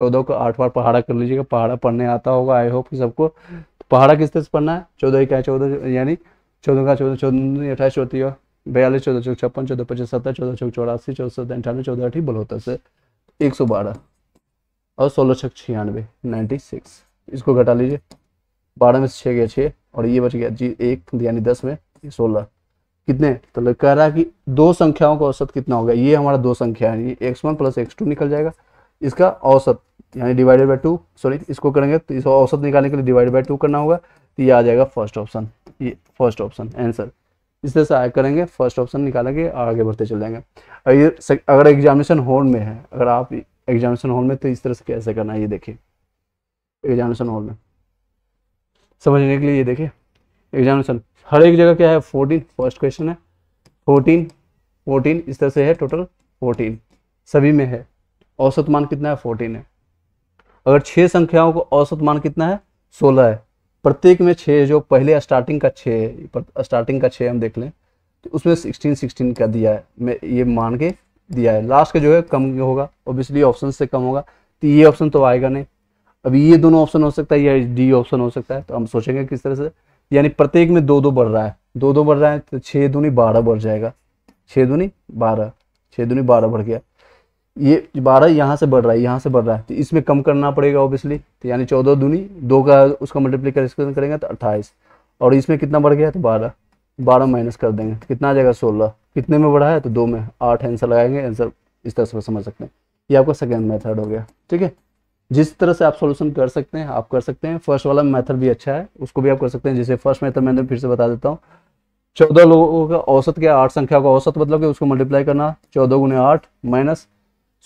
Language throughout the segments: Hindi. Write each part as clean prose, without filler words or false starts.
14 को 8 बार पहाड़ा कर लीजिएगा, पहाड़ा पढ़ने आता होगा आई होप कि सबको। तो पहाड़ा किस तरह से पढ़ना है, 14 क्या है 14 यानी 14 का 14, 14 28 चौतीस 42, 14 चौक 56, 14 25 70, 14 चौक 84, 14 7 98, 14 8 बलहत्तर से 112 और 16 छक 96 96। इसको घटा लीजिए, 12 में से 6 गया 6 और ये बच गया जी 1 यानी 10 में 16 कितने। तो कह रहा है कि दो संख्याओं का औसत कितना होगा, ये हमारा दो संख्या है, ये x1 प्लस x2 निकल जाएगा, इसका औसत यानी डिवाइडेड बाय 2, सॉरी इसको करेंगे तो इसका औसत निकालने के लिए डिवाइड बाय 2 करना होगा, तो ये आ जाएगा फर्स्ट ऑप्शन, ये फर्स्ट ऑप्शन आंसर। इस तरह से आगे करेंगे, फर्स्ट ऑप्शन निकालेंगे और आगे बढ़ते चल जाएंगे। और ये अगर एग्जामिनेशन हॉल में है, अगर आप एग्जामिनेशन हॉल में, तो इस तरह से कैसे करना है ये देखिए। एग्जामिनेशन हॉल में समझने के लिए ये देखिए, एग्जामिनेशन हर एक जगह क्या है 14, फर्स्ट क्वेश्चन है 14 14 इस तरह से है, टोटल 14 सभी में है। औसत मान कितना है 14 है। अगर 6 संख्याओं को औसत मान कितना है 16 है, प्रत्येक में 6 जो पहले स्टार्टिंग का 6 है, स्टार्टिंग का 6 हम देख लें तो उसमें 16 16 का दिया है, मैं ये मान के दिया है। लास्ट का जो है कम होगा, ऑब्वियसली ऑप्शन से कम होगा, तो ये ऑप्शन तो आएगा नहीं। अभी ये दोनों ऑप्शन हो सकता है या डी ऑप्शन हो सकता है, तो हम सोचेंगे किस तरह से, यानी प्रत्येक में 2 2 बढ़ रहा है, 2 2 बढ़ रहा है, तो 6 दूनी 12 बढ़ जाएगा, 6 दूनी 12, 6 दूनी 12 बढ़ गया, ये 12 यहाँ से बढ़ रहा है, यहाँ से बढ़ रहा है, तो इसमें कम करना पड़ेगा ऑब्वियसली, तो यानी 14 दूनी 2 का उसका मल्टीप्लीकेशन करेंगे तो 28, और इसमें कितना बढ़ गया तो 12, 12 माइनस कर देंगे कितना आ जाएगा 16, कितने में बढ़ा है तो 2 में, 8 आंसर लगाएंगे, आंसर इस तरह से समझ सकते हैं। ये आपका सेकेंड मेथड हो गया, ठीक है। जिस तरह से आप सॉल्यूशन कर सकते हैं आप कर सकते हैं। फर्स्ट वाला मेथड भी अच्छा है, उसको भी आप कर सकते हैं। जैसे फर्स्ट मेथड मैंने फिर से बता देता हूँ, 14 लोगों का औसत क्या, 8 संख्या का औसत मतलब कि उसको मल्टीप्लाई करना 14 गुने 8 माइनस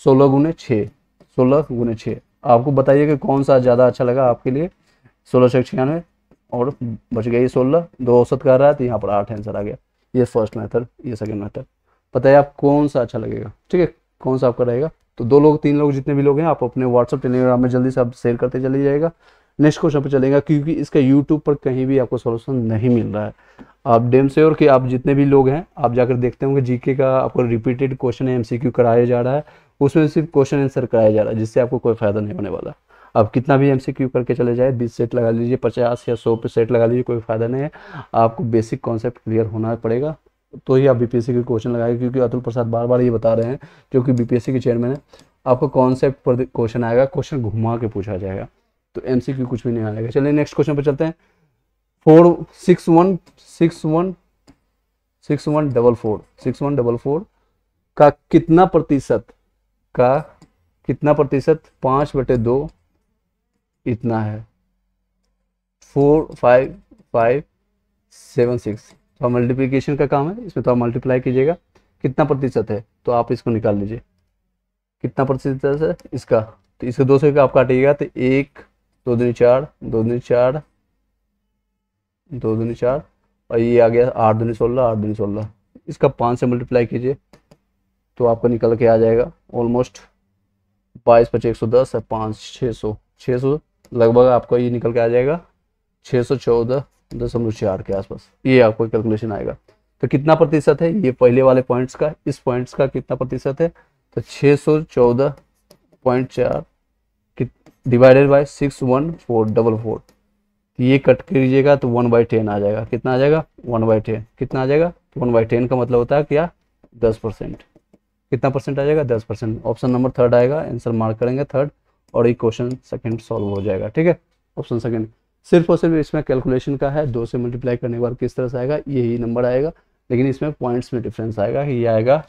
16 गुने 6, 16 गुने 6। आपको बताइए कि कौन सा ज़्यादा अच्छा लगा आपके लिए, 16 से 96 और बच गया ये 16, दो औसत कर रहा है तो यहाँ पर 8 आंसर आ गया। ये फर्स्ट मेथड, ये सेकेंड मेथड, बताइए आप कौन सा अच्छा लगेगा, ठीक है, कौन सा आपका रहेगा। तो 2 लोग 3 लोग जितने भी लोग हैं आप अपने व्हाट्सअप टेलीग्राम में जल्दी से आप शेयर करते चलिए जाएगा। नेक्स्ट क्वेश्चन पर चलेगा, क्योंकि इसका यूट्यूब पर कहीं भी आपको सोल्यूशन नहीं मिल रहा है। आप डेम श्योर कि आप जितने भी लोग हैं आप जाकर देखते होंगे जीके का आपको रिपीटेड क्वेश्चन एमसीक्यू कराया जा रहा है, उसमें सिर्फ क्वेश्चन आंसर कराया जा रहा है, जिससे आपको कोई फायदा नहीं होने वाला। आप कितना भी एमसीक्यू करके चले जाए, 20 सेट लगा लीजिए, 50 या 100 पे सेट लगा लीजिए, कोई फायदा नहीं है। आपको बेसिक कॉन्सेप्ट क्लियर होना पड़ेगा, तो ही आप बीपीएससी के क्वेश्चन लगाएंगे। क्योंकि अतुल प्रसाद बार बार ये बता रहे हैं, क्योंकि बीपीएससी के चेयरमैन है, आपको कॉन्सेप्ट पर क्वेश्चन आएगा, क्वेश्चन घुमा के पूछा जाएगा, तो एमसीक्यू कुछ भी नहीं आएगा। चलिए नेक्स्ट क्वेश्चन पर चलते हैं। 6144 का कितना प्रतिशत, का कितना प्रतिशत 5/2 इतना है, 45576। तो मल्टीप्लीकेशन का काम है, इसमें तो आप मल्टीप्लाई कीजिएगा, कितना प्रतिशत है तो आप इसको निकाल लीजिए, कितना प्रतिशत है इसका। तो इसको 2 से आप काटिएगा तो 1 2 दूनी 4, 2 दूनी 4, 2 दूनी 4 और ये आ गया 8 दूनी 16, 8 दूनी 16। इसका 5 से मल्टीप्लाई कीजिए तो आपको निकल के आ जाएगा ऑलमोस्ट 22 5 110 है, 5 600 600 लगभग आपको ये निकल के आ जाएगा 614.4 के आसपास, ये आपको कैलकुलेशन आएगा। तो कितना प्रतिशत है ये पहले वाले पॉइंट्स का, इस पॉइंट्स का कितना प्रतिशत है, तो 614.4 डिवाइडेड बाय 61444, ये कट कीजिएगा तो 1/10 आ जाएगा। कितना आ जाएगा 1/10, कितना आ जाएगा 1/10 का मतलब होता है क्या 10%। कितना परसेंट आ जाएगा 10%। ऑप्शन नंबर थर्ड आएगा, आंसर मार्क करेंगे थर्ड और ये क्वेश्चन सेकंड सॉल्व हो जाएगा, ठीक है। ऑप्शन सेकंड सिर्फ और सिर्फ इसमें कैलकुलेशन का है, 2 से मल्टीप्लाई करने के बाद किस तरह से आएगा यही नंबर आएगा, लेकिन इसमें पॉइंट्स में डिफरेंस आएगा, ये आएगा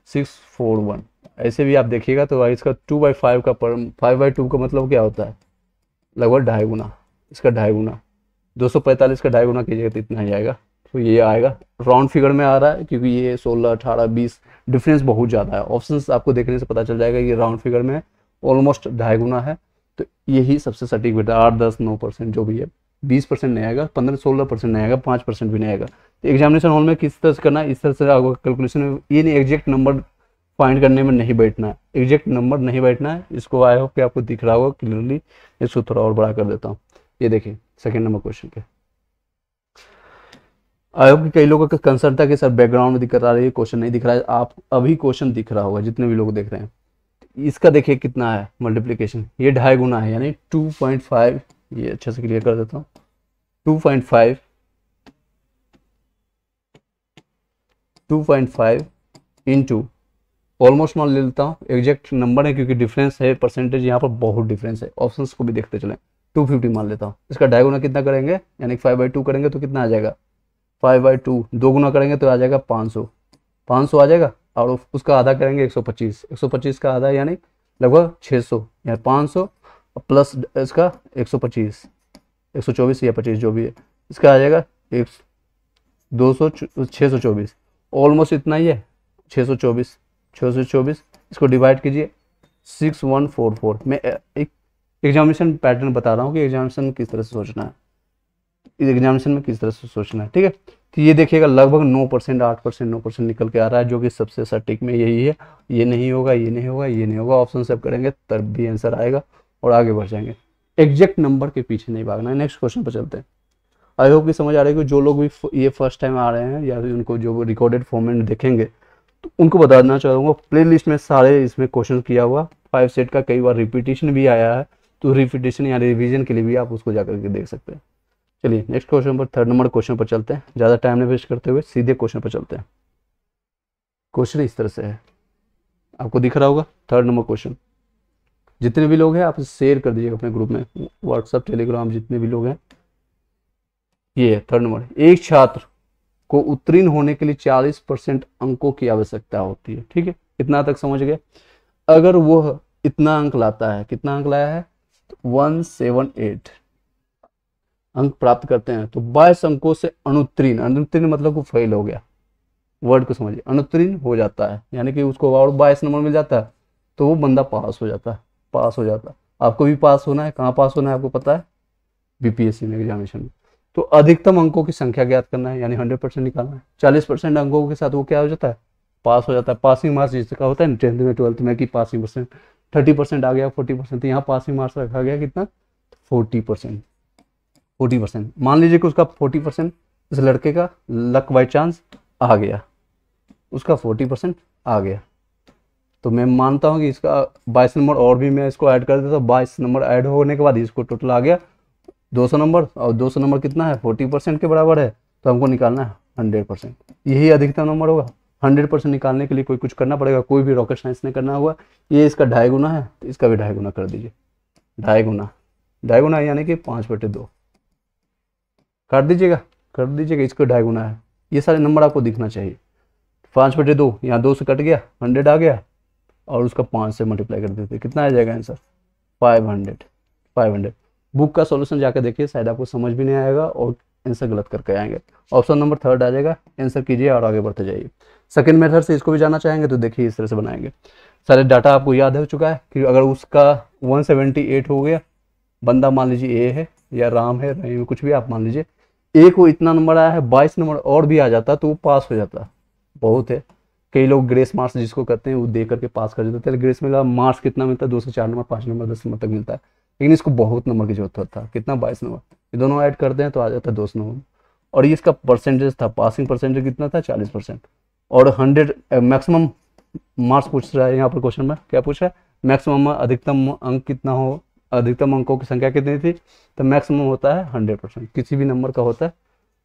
641। ऐसे भी आप देखिएगा तो इसका 2/5 का 5/2 का मतलब क्या होता है, लगभग 2.5 गुना, इसका 2.5 गुना, 245 का 2.5 गुना कीजिएगा तो इतना ही आएगा। तो ये आएगा राउंड फिगर में आ रहा है, क्योंकि ये 16 18 20 डिफरेंस बहुत ज़्यादा है। ऑप्शंस आपको देखने से पता चल जाएगा ये राउंड फिगर में ऑलमोस्ट 2.5 गुना है, तो यही सबसे सटीक बेटा 8 10 9% जो भी है, 20% नहीं आएगा, 15-16% नहीं आएगा, 5% भी नहीं आएगा। तो एग्जामिनेशन हॉल में किस तरह से करना है, इस तरह से आपको कैलकुलेशन में ये नहीं एग्जैक्ट नंबर फाइंड करने में नहीं बैठना है, एग्जैक्ट नंबर नहीं बैठना है। इसको आई होप कि आपको दिख रहा होगा क्लियरली, इसको थोड़ा और बड़ा कर देता हूँ। ये देखिए सेकेंड नंबर क्वेश्चन पे आई होप कि कई लोगों का कंसर्न था कि सर बैकग्राउंड में दिक्कत आ रही है, क्वेश्चन नहीं दिख रहा है। आप अभी क्वेश्चन दिख रहा होगा जितने भी लोग देख रहे हैं, इसका देखिए कितना है मल्टीप्लिकेशन, ये 2.5 गुना है यानी 2.5, ये अच्छे से क्लियर कर देता हूँ, 2.5 इंटू, ऑलमोस्ट मान ले लेता हूँ, एग्जैक्ट नंबर है क्योंकि डिफरेंस है, परसेंटेज यहाँ पर बहुत डिफरेंस है, ऑप्शंस को भी देखते चलें। 250 मान लेता हूँ, इसका 2.5 गुना कितना करेंगे यानी 5/2 करेंगे तो कितना आ जाएगा 5/2, 2 गुना करेंगे तो आ जाएगा 500 आ जाएगा, और उसका आधा करेंगे 125 का आधा यानी लगभग 600, यानी 500 प्लस इसका 125, 124 या 25 जो भी है, इसका आ जाएगा 624, ऑलमोस्ट इतना ही है 624, इसको डिवाइड कीजिए 6144। मैं एक एग्जामिनेशन पैटर्न बता रहा हूँ कि एग्जामिनेशन किस तरह से सोचना है, इस एग्जामिनेशन में किस तरह से सोचना है, ठीक है। तो ये देखिएगा लगभग 9%, 8%, 9% निकल के आ रहा है, जो कि सबसे सटीक में यही है। ये नहीं होगा, ये नहीं होगा, ये नहीं होगा, ऑप्शन सब करेंगे तब भी आंसर आएगा और आगे बढ़ जाएंगे। एग्जैक्ट नंबर के पीछे नहीं भागना है। नेक्स्ट क्वेश्चन पर चलते हैं। आई होप कि समझ आ रही है कि जो लोग भी ये फर्स्ट टाइम आ रहे हैं या फिर उनको जो रिकॉर्डेड फॉर्मेट देखेंगे तो उनको बताना चाहूँगा, प्ले लिस्ट में सारे इसमें क्वेश्चन किया हुआ 5 सेट का, कई बार रिपीटेशन भी आया है, तो रिपीटेशन या रिवीजन के लिए भी आप उसको जाकर के देख सकते हैं। चलिए नेक्स्ट क्वेश्चन पर, 3rd नंबर क्वेश्चन पर चलते हैं, ज़्यादा टाइम नहीं वेस्ट करते हुए सीधे क्वेश्चन पर चलते हैं। क्वेश्चन इस तरह से है, आपको दिख रहा होगा 3rd नंबर क्वेश्चन। जितने भी लोग हैं आप शेयर कर दीजिएगा अपने ग्रुप में, व्हाट्सएप, टेलीग्राम, जितने भी लोग हैं। ये है 3rd नंबर, एक छात्र को उत्तीर्ण होने के लिए 40% अंकों की आवश्यकता होती है, ठीक है, इतना तक समझ गए। अगर वह इतना अंक लाता है, कितना अंक लाया है तो 178 अंक प्राप्त करते हैं, तो 22 अंकों से अनुत्तीर्ण मतलब वो फेल हो गया, वर्ड को समझिए, अनुत्तीर्ण हो जाता है यानी कि उसको और 22 नंबर मिल जाता है तो वो बंदा पास हो जाता है। आपको भी पास होना है, कहाँ पास होना है आपको पता है, बीपीएससी में एग्जामिनेशन में। तो अधिकतम अंकों की संख्या ज्ञात करना है यानी 100% निकालना है। 40% अंकों के साथ वो क्या हो जाता है, पास हो जाता है। पासिंग मार्क्स जिसका होता है 10th में 12th में कि पासिंग परसेंट 30% आ गया, 40%, तो यहाँ पासिंग मार्क्स रखा गया कितना 40%। मान लीजिए कि उसका 40% इस लड़के का लक बाई चांस आ गया, उसका 40% आ गया, तो मैं मानता हूँ कि इसका 22 नंबर और भी मैं इसको ऐड कर देता हूँ। 22 नंबर ऐड होने के बाद इसको टोटल आ गया 200 नंबर, और 200 नंबर कितना है 40% के बराबर है, तो हमको निकालना है 100%। यही अधिकतम नंबर होगा। 100% निकालने के लिए कुछ करना पड़ेगा, कोई भी रॉकेट साइंस नहीं करना होगा। ये इसका 2.5 गुना है तो इसका भी 2.5 गुना कर दीजिए, 2.5 गुना यानी कि 5/2 कर दीजिएगा, इसको 2.5 गुना है। ये सारे नंबर आपको दिखना चाहिए। 5/2, यहाँ 2 से कट गया, 100 आ गया, और उसका 5 से मल्टीप्लाई कर देते, कितना आ जाएगा आंसर 500। बुक का सॉल्यूशन जाकर देखिए, शायद आपको समझ भी नहीं आएगा और आंसर गलत करके आएंगे। ऑप्शन नंबर 3rd आ जाएगा, आंसर कीजिए और आगे बढ़ते जाइए। सेकंड मेथड से इसको भी जानना चाहेंगे तो देखिए इस तरह से बनाएंगे। सारे डाटा आपको याद हो चुका है कि अगर उसका 178 हो गया, बंदा मान लीजिए ए है या राम है, रहीम, कुछ भी आप मान लीजिए, ए को इतना नंबर आया है, 22 नंबर और भी आ जाता तो वो पास हो जाता। बहुत है, कई लोग ग्रेस मार्क्स जिसको करते हैं वो दे करके पास कर देते हैं। ग्रेस में मार्क्स कितना मिलता है 2 से 4 नंबर, 5 नंबर, 10 नंबर तक मिलता है, लेकिन इसको बहुत नंबर की जरूरत होता है। कितना 22 नंबर, ये दोनों ऐड करते हैं तो आ जाता है 200 नंबर। और ये इसका परसेंटेज था, पासिंग परसेंटेज कितना था 40%, और 100 मैक्सिमम मार्क्स पूछ रहा है यहाँ पर क्वेश्चन में। क्या पूछ रहा है, मैक्सिमम अधिकतम अंक कितना हो, अधिकतम अंकों की संख्या कितनी थी, तो मैक्सिमम होता है 100%, किसी भी नंबर का होता है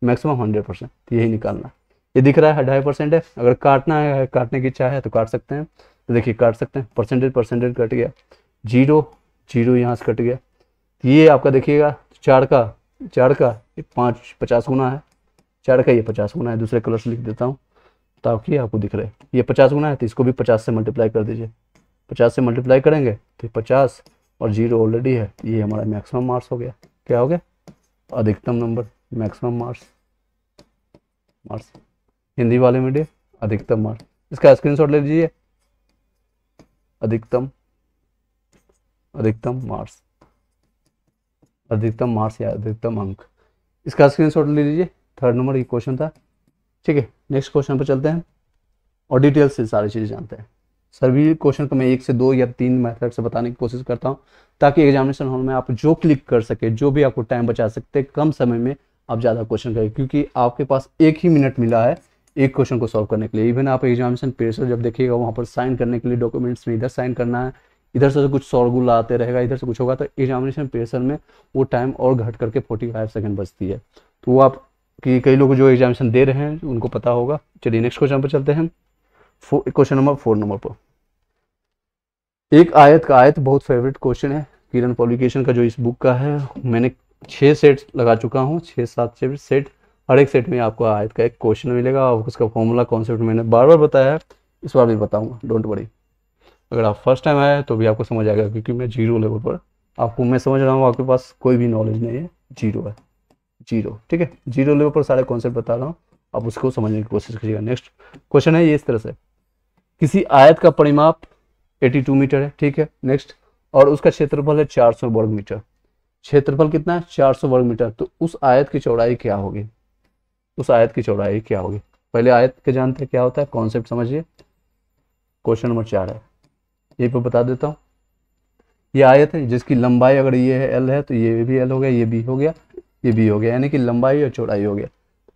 मैक्सिमम 100%, तो यही निकालना। ये दिख रहा है 2.5% है, अगर काटना है, काटने की इच्छा है तो काट सकते हैं, तो देखिए काट सकते हैं। परसेंटेज कट गया, 0 यहाँ से कट गया। ये आपका देखिएगा 4 का 50 गुना है, 4 का ये 50 गुना है। दूसरे कलर से लिख देता हूँ ताकि आपको दिख रहे, ये 50 गुना है तो इसको भी 50 से मल्टीप्लाई कर दीजिए। 50 से मल्टीप्लाई करेंगे तो 50 और 0 ऑलरेडी है, ये हमारा मैक्सिमम मार्क्स हो गया। क्या हो गया, अधिकतम नंबर, मैक्सिमम मार्क्स, हिंदी वाले में दे अधिकतम मार्क्स। इसका स्क्रीनशॉट ले लीजिए, अधिकतम मार्क्स या अधिकतम अंक, इसका स्क्रीनशॉट ले लीजिए। 3rd नंबर ये क्वेश्चन था, ठीक है। नेक्स्ट क्वेश्चन पर चलते हैं और डिटेल से सारी चीज़ें जानते हैं। सभी क्वेश्चन को मैं 1 से 2 या 3 मेथड से बताने की कोशिश करता हूँ ताकि एग्जामिनेशन हॉल में आप जो क्लिक कर सके, जो भी आपको टाइम बचा सकते, कम समय में आप ज़्यादा क्वेश्चन करें, क्योंकि आपके पास 1 ही मिनट मिला है एक क्वेश्चन को सॉल्व करने के लिए। इवन आप एग्जामिनेशन प्रेशर जब देखिएगा वहाँ पर साइन करने के लिए डॉक्यूमेंट्स में इधर साइन करना है, इधर से कुछ शोरगुल आते रहेगा, इधर से कुछ होगा, तो एग्जामिनेशन प्रेशर में वो टाइम और घट करके 45 सेकंड बचती है। तो वो आप कि कई लोग जो एग्जामिनेशन दे रहे हैं उनको पता होगा। चलिए नेक्स्ट क्वेश्चन पर चलते हैं। क्वेश्चन नंबर 4 नंबर पर एक आयत का, आयत बहुत फेवरेट क्वेश्चन है किरण पब्लिकेशन का जो इस बुक का है। मैंने 6 सेट लगा चुका हूँ, 6-7 सेट। हर एक सेट में आपको आयत का एक क्वेश्चन मिलेगा और उसका फॉर्मूला कॉन्सेप्ट मैंने बार बार बताया है, इस बार भी बताऊंगा, डोंट वरी। अगर आप फर्स्ट टाइम आए तो भी आपको समझ आएगा, क्योंकि मैं जीरो लेवल पर आपको मैं समझ रहा हूँ, आपके पास कोई भी नॉलेज नहीं है, जीरो है, जीरो, ठीक है। जीरो लेवल पर सारे कॉन्सेप्ट बता रहा हूँ, आप उसको समझने की कोशिश कीजिएगा। नेक्स्ट क्वेश्चन है ये इस तरह से, किसी आयत का परिमाप 82 मीटर है, ठीक है। नेक्स्ट, और उसका क्षेत्रफल है 400 वर्ग मीटर। क्षेत्रफल कितना है? 400 वर्ग मीटर। तो उस आयत की चौड़ाई क्या होगी? उस आयत की चौड़ाई क्या होगी? पहले आयत के जानते हैं क्या होता है, कॉन्सेप्ट समझिए। क्वेश्चन नंबर 4 है, ये पे बता देता हूँ। ये आयत है जिसकी लंबाई अगर ये है एल है तो ये भी एल हो गया, ये बी हो गया, ये बी हो गया, यानी कि लंबाई और चौड़ाई हो गया।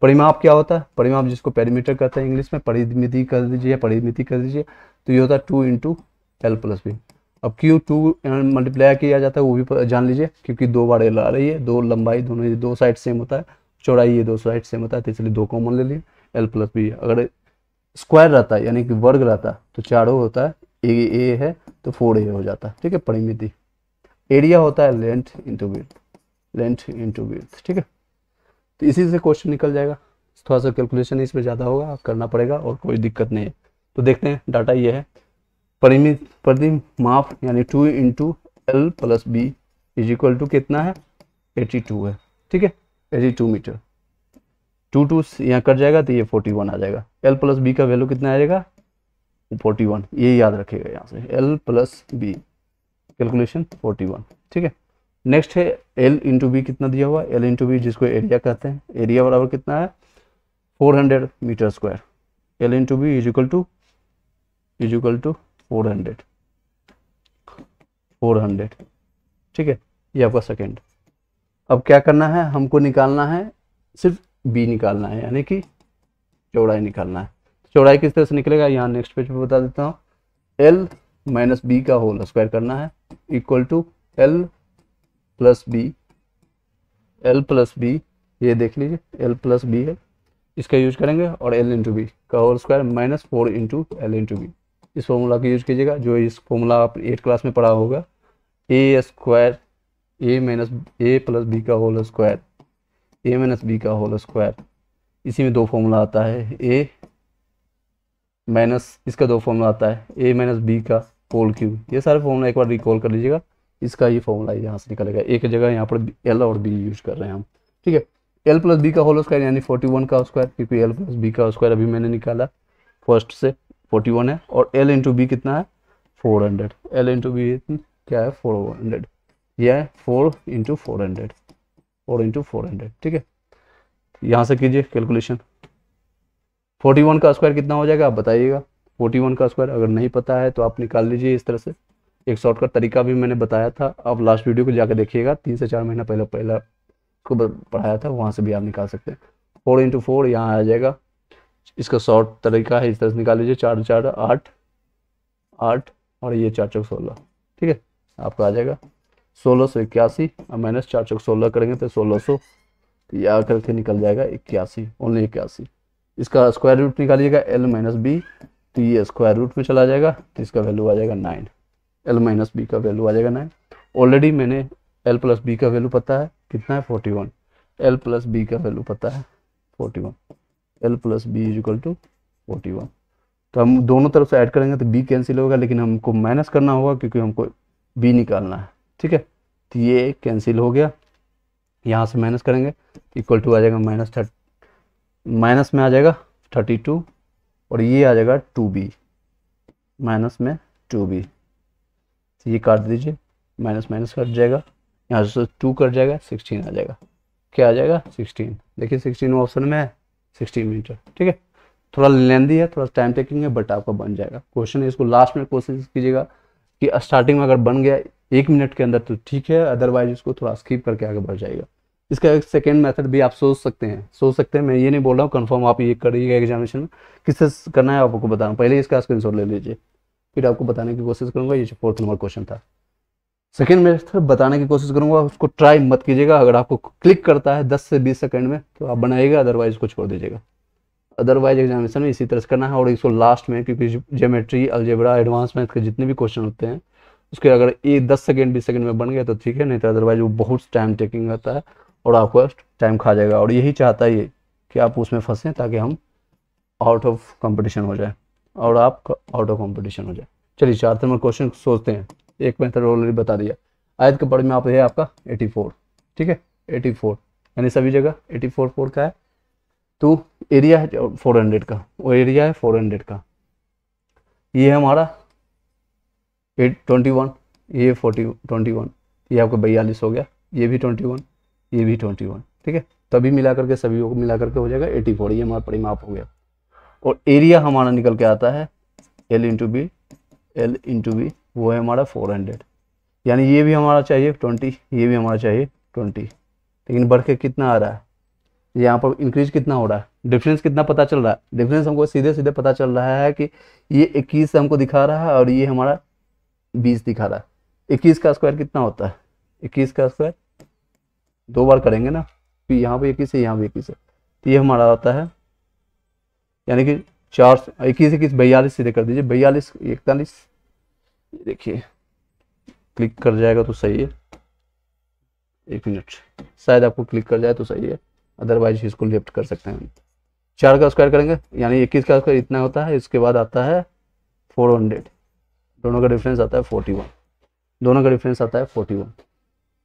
परिमाप क्या होता है? परिमाप जिसको पेरीमीटर कहते हैं इंग्लिश में, परिमिति कर दीजिए, परिमिति कर दीजिए, तो ये होता है 2 इंटू एल प्लस बी। अब क्यों 2 मल्टीप्लाई किया जाता है वो भी जान लीजिए, क्योंकि 2 बार एल आ रही है, 2 लंबाई, दोनों 2 साइड सेम होता है, चौड़ाई ये 2 साइड सेम होता है, तो इसलिए 2 कॉमन ले लिए, एल प्लस बी। अगर स्क्वायर रहता है यानी कि वर्ग रहता तो चारों होता है, ए है तो 4a हो जाता है, ठीक है। परिमिति, एरिया होता है length into width, length into width, ठीक है। तो इसी से क्वेश्चन निकल जाएगा। थोड़ा सा कैलकुलेशन इसमें ज़्यादा होगा, करना पड़ेगा, और कोई दिक्कत नहीं है। तो देखते हैं, डाटा ये है, परिमाप यानी 2 into L plus B is equal to कितना है? 82 है, ठीक है, 82 मीटर। 2 यहाँ कट जाएगा तो ये 41 आ जाएगा। एल प्लस बी का वैल्यू कितना आ जाएगा? 41, ये याद रखिएगा यहाँ से, एल प्लस बी कैलकुलेशन 41, ठीक है। नेक्स्ट है एल इंटू बी, कितना दिया हुआ? एल इंटू बी जिसको एरिया कहते हैं, एरिया बराबर कितना है? 400 metre square. L into B is equal to 400, ठीक है, ये आपका सेकेंड। अब क्या करना है, हमको निकालना है, सिर्फ बी निकालना है, यानी कि चौड़ाई निकालना है। चौड़ाई किस तरह से निकलेगा, यहाँ नेक्स्ट पेज पे बता देता हूँ। एल माइनस बी का होल स्क्वायर करना है, equal to L plus B, L plus B, ये देख लीजिए एल प्लस बी है, इसका यूज करेंगे, और एल इंटू बी का whole square minus 4 into L into B. इस फॉर्मूला का यूज कीजिएगा, जो इस फॉर्मूला आप 8 क्लास में पढ़ा होगा, ए स्क्वायर, ए माइनस ए प्लस बी का होल स्क्वायर, ए माइनस बी का होल स्क्वायर। इसी में 2 फॉर्मूला आता है, ए माइनस, इसका 2 फॉर्मूला आता है, ए माइनस बी का होल क्यूब। ये सारे फॉर्मूला एक बार रिकॉल कर लीजिएगा, इसका ये फॉर्मूला यहाँ से निकलेगा। एक जगह यहाँ पर एल और बी यूज कर रहे हैं हम, ठीक है। एल प्लस बी का होल स्क्वायर यानी 41 का स्क्वायर, क्योंकि एल प्लस बी का स्क्वायर अभी मैंने निकाला फर्स्ट से 41 है, और एल इंटू बी कितना है? 400। एल इंटू बी क्या है? 400, यह है 4 इंटू 400, 4 इंटू 400, ठीक है। यहाँ से कीजिए कैलकुलेशन। 41 का स्क्वायर कितना हो जाएगा आप बताइएगा। 41 का स्क्वायर अगर नहीं पता है तो आप निकाल लीजिए इस तरह से। एक शॉर्टकट तरीका भी मैंने बताया था, आप लास्ट वीडियो को जाकर देखिएगा, 3 से 4 महीना पहला को पढ़ाया था, वहाँ से भी आप निकाल सकते हैं। 4 इंटू 4 यहाँ आ जाएगा, इसका शॉर्ट तरीका है, इस तरह से निकाल लीजिए। 4 4 8 8 और ये 4 चौक 16, ठीक है, आपका आ जाएगा 1681 और माइनस 4 चौक 16 करेंगे तो 1600, तो ये आकर के निकल जाएगा 81, ओनली 81। इसका स्क्वायर रूट निकालिएगा, एल माइनस बी, तो ये स्क्वायर रूट में चला जाएगा, तो इसका वैल्यू आ जाएगा 9। एल माइनस बी का वैल्यू आ जाएगा 9। ऑलरेडी मैंने एल प्लस बी का वैल्यू पता है कितना है? 41। एल प्लस बी का वैल्यू पता है 41, L plus B is equal to 41। तो हम दोनों तरफ से ऐड करेंगे तो बी कैंसिल होगा, लेकिन हमको माइनस करना होगा क्योंकि हमको बी निकालना है, ठीक है। तो ये कैंसिल हो गया, यहाँ से माइनस करेंगे, इक्वल टू आ जाएगा माइनस में आ जाएगा 32, और ये आ जाएगा 2b, माइनस में 2b। तो ये काट दीजिए, माइनस माइनस कट जाएगा, यहाँ से 2 कट जाएगा, 16 आ जाएगा। क्या आ जाएगा? 16। देखिए 16 ऑप्शन में है, 16 मीटर, ठीक है। थोड़ा लेंदी है, थोड़ा टाइम टेकिंग है, बट आपका बन जाएगा क्वेश्चन। इसको लास्ट में कोशिश कीजिएगा कि स्टार्टिंग में अगर बन गया 1 मिनट के अंदर तो ठीक है, अदरवाइज इसको थोड़ा स्किप करके आगे बढ़ जाएगा। इसका एक सेकेंड मेथड भी आप सोच सकते हैं, मैं ये नहीं बोल रहा हूँ कंफर्म आप ये करिएगा एग्जामिनेशन में, किससे करना है आपको बताना, पहले इसका स्क्रीनशॉट ले लीजिए, फिर आपको बताने की कोशिश करूंगा। ये 4th नंबर क्वेश्चन था। सेकेंड मेथड बताने की कोशिश करूंगा, उसको ट्राई मत कीजिएगा, अगर आपको क्लिक करता है 10 से 20 सेकंड में तो आप बनाइएगा, अदरवाइज को छोड़ दीजिएगा। अदरवाइज एग्जामिनेशन में इसी तरह से करना है। और इसको लास्ट में, क्योंकि ज्योमेट्री, अलजेब्रा, एडवांस मैथ के जितने भी क्वेश्चन होते हैं उसके अगर ये 10 सेकंड 20 सेकंड में बन गया तो ठीक है, नहीं तो अदरवाइज वो बहुत टाइम टेकिंग रहता है और आपको टाइम खा जाएगा। और यही चाहता है ये कि आप उसमें फंसें ताकि हम आउट ऑफ कंपटीशन हो जाए और आप आउट ऑफ कंपटीशन हो जाए। चलिए 4th नंबर क्वेश्चन सोचते हैं। एक मेथड ऑलरेडी बता दिया। आयत के पढ़ में आप है आपका 84, ठीक है 84, यानी सभी जगह 84 का है। तो एरिया है 400 का, वो एरिया है 400 का। ये है हमारा 21, ये 21, ये आपका 42 हो गया, ये भी 21, ये भी 21, ठीक है। तभी मिला करके सभी को मिला करके हो जाएगा 84, ये हमारा परिमाप हो गया। और एरिया हमारा निकल के आता है L इंटू बी, वो है हमारा 400, यानी ये भी हमारा चाहिए 20, ये भी हमारा चाहिए 20, लेकिन बढ़ के कितना आ रहा है, यहाँ पर इंक्रीज कितना हो रहा है, डिफरेंस कितना पता चल रहा है। डिफरेंस हमको सीधे सीधे पता चल रहा है कि ये 21 हमको दिखा रहा है और ये हमारा 20 दिखा रहा है। 21 का स्क्वायर कितना होता है, 21 का स्क्वायर 2 बार करेंगे ना, फिर यहाँ पे 21 है, यहाँ पे 21 है, तो ये हमारा आता है यानी कि 4 21 21 42 सीधे कर दीजिए, 42 41, देखिए क्लिक कर जाएगा तो सही है, 1 मिनट, शायद आपको क्लिक कर जाए तो सही है, अदरवाइज इसको लेफ्ट कर सकते हैं। 4 का स्क्वायर करेंगे यानी 21 का स्क्वायर इतना होता है, इसके बाद आता है 400, दोनों का डिफरेंस आता है 41, दोनों का डिफरेंस आता है 41।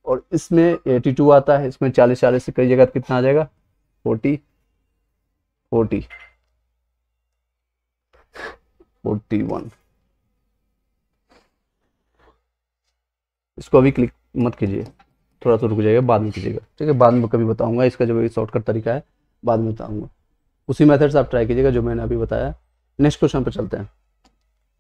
और इसमें 82 आता है, इसमें 40 से कई जगह कितना आ जाएगा 41, इसको अभी क्लिक मत कीजिए, थोड़ा सा रुक जाइएगा, बाद में कीजिएगा, ठीक है। बाद में कभी बताऊंगा इसका जो शॉर्टकट तरीका है, बाद में बताऊंगा। उसी मेथड से आप ट्राई कीजिएगा जो मैंने अभी बताया। नेक्स्ट क्वेश्चन पर चलते हैं।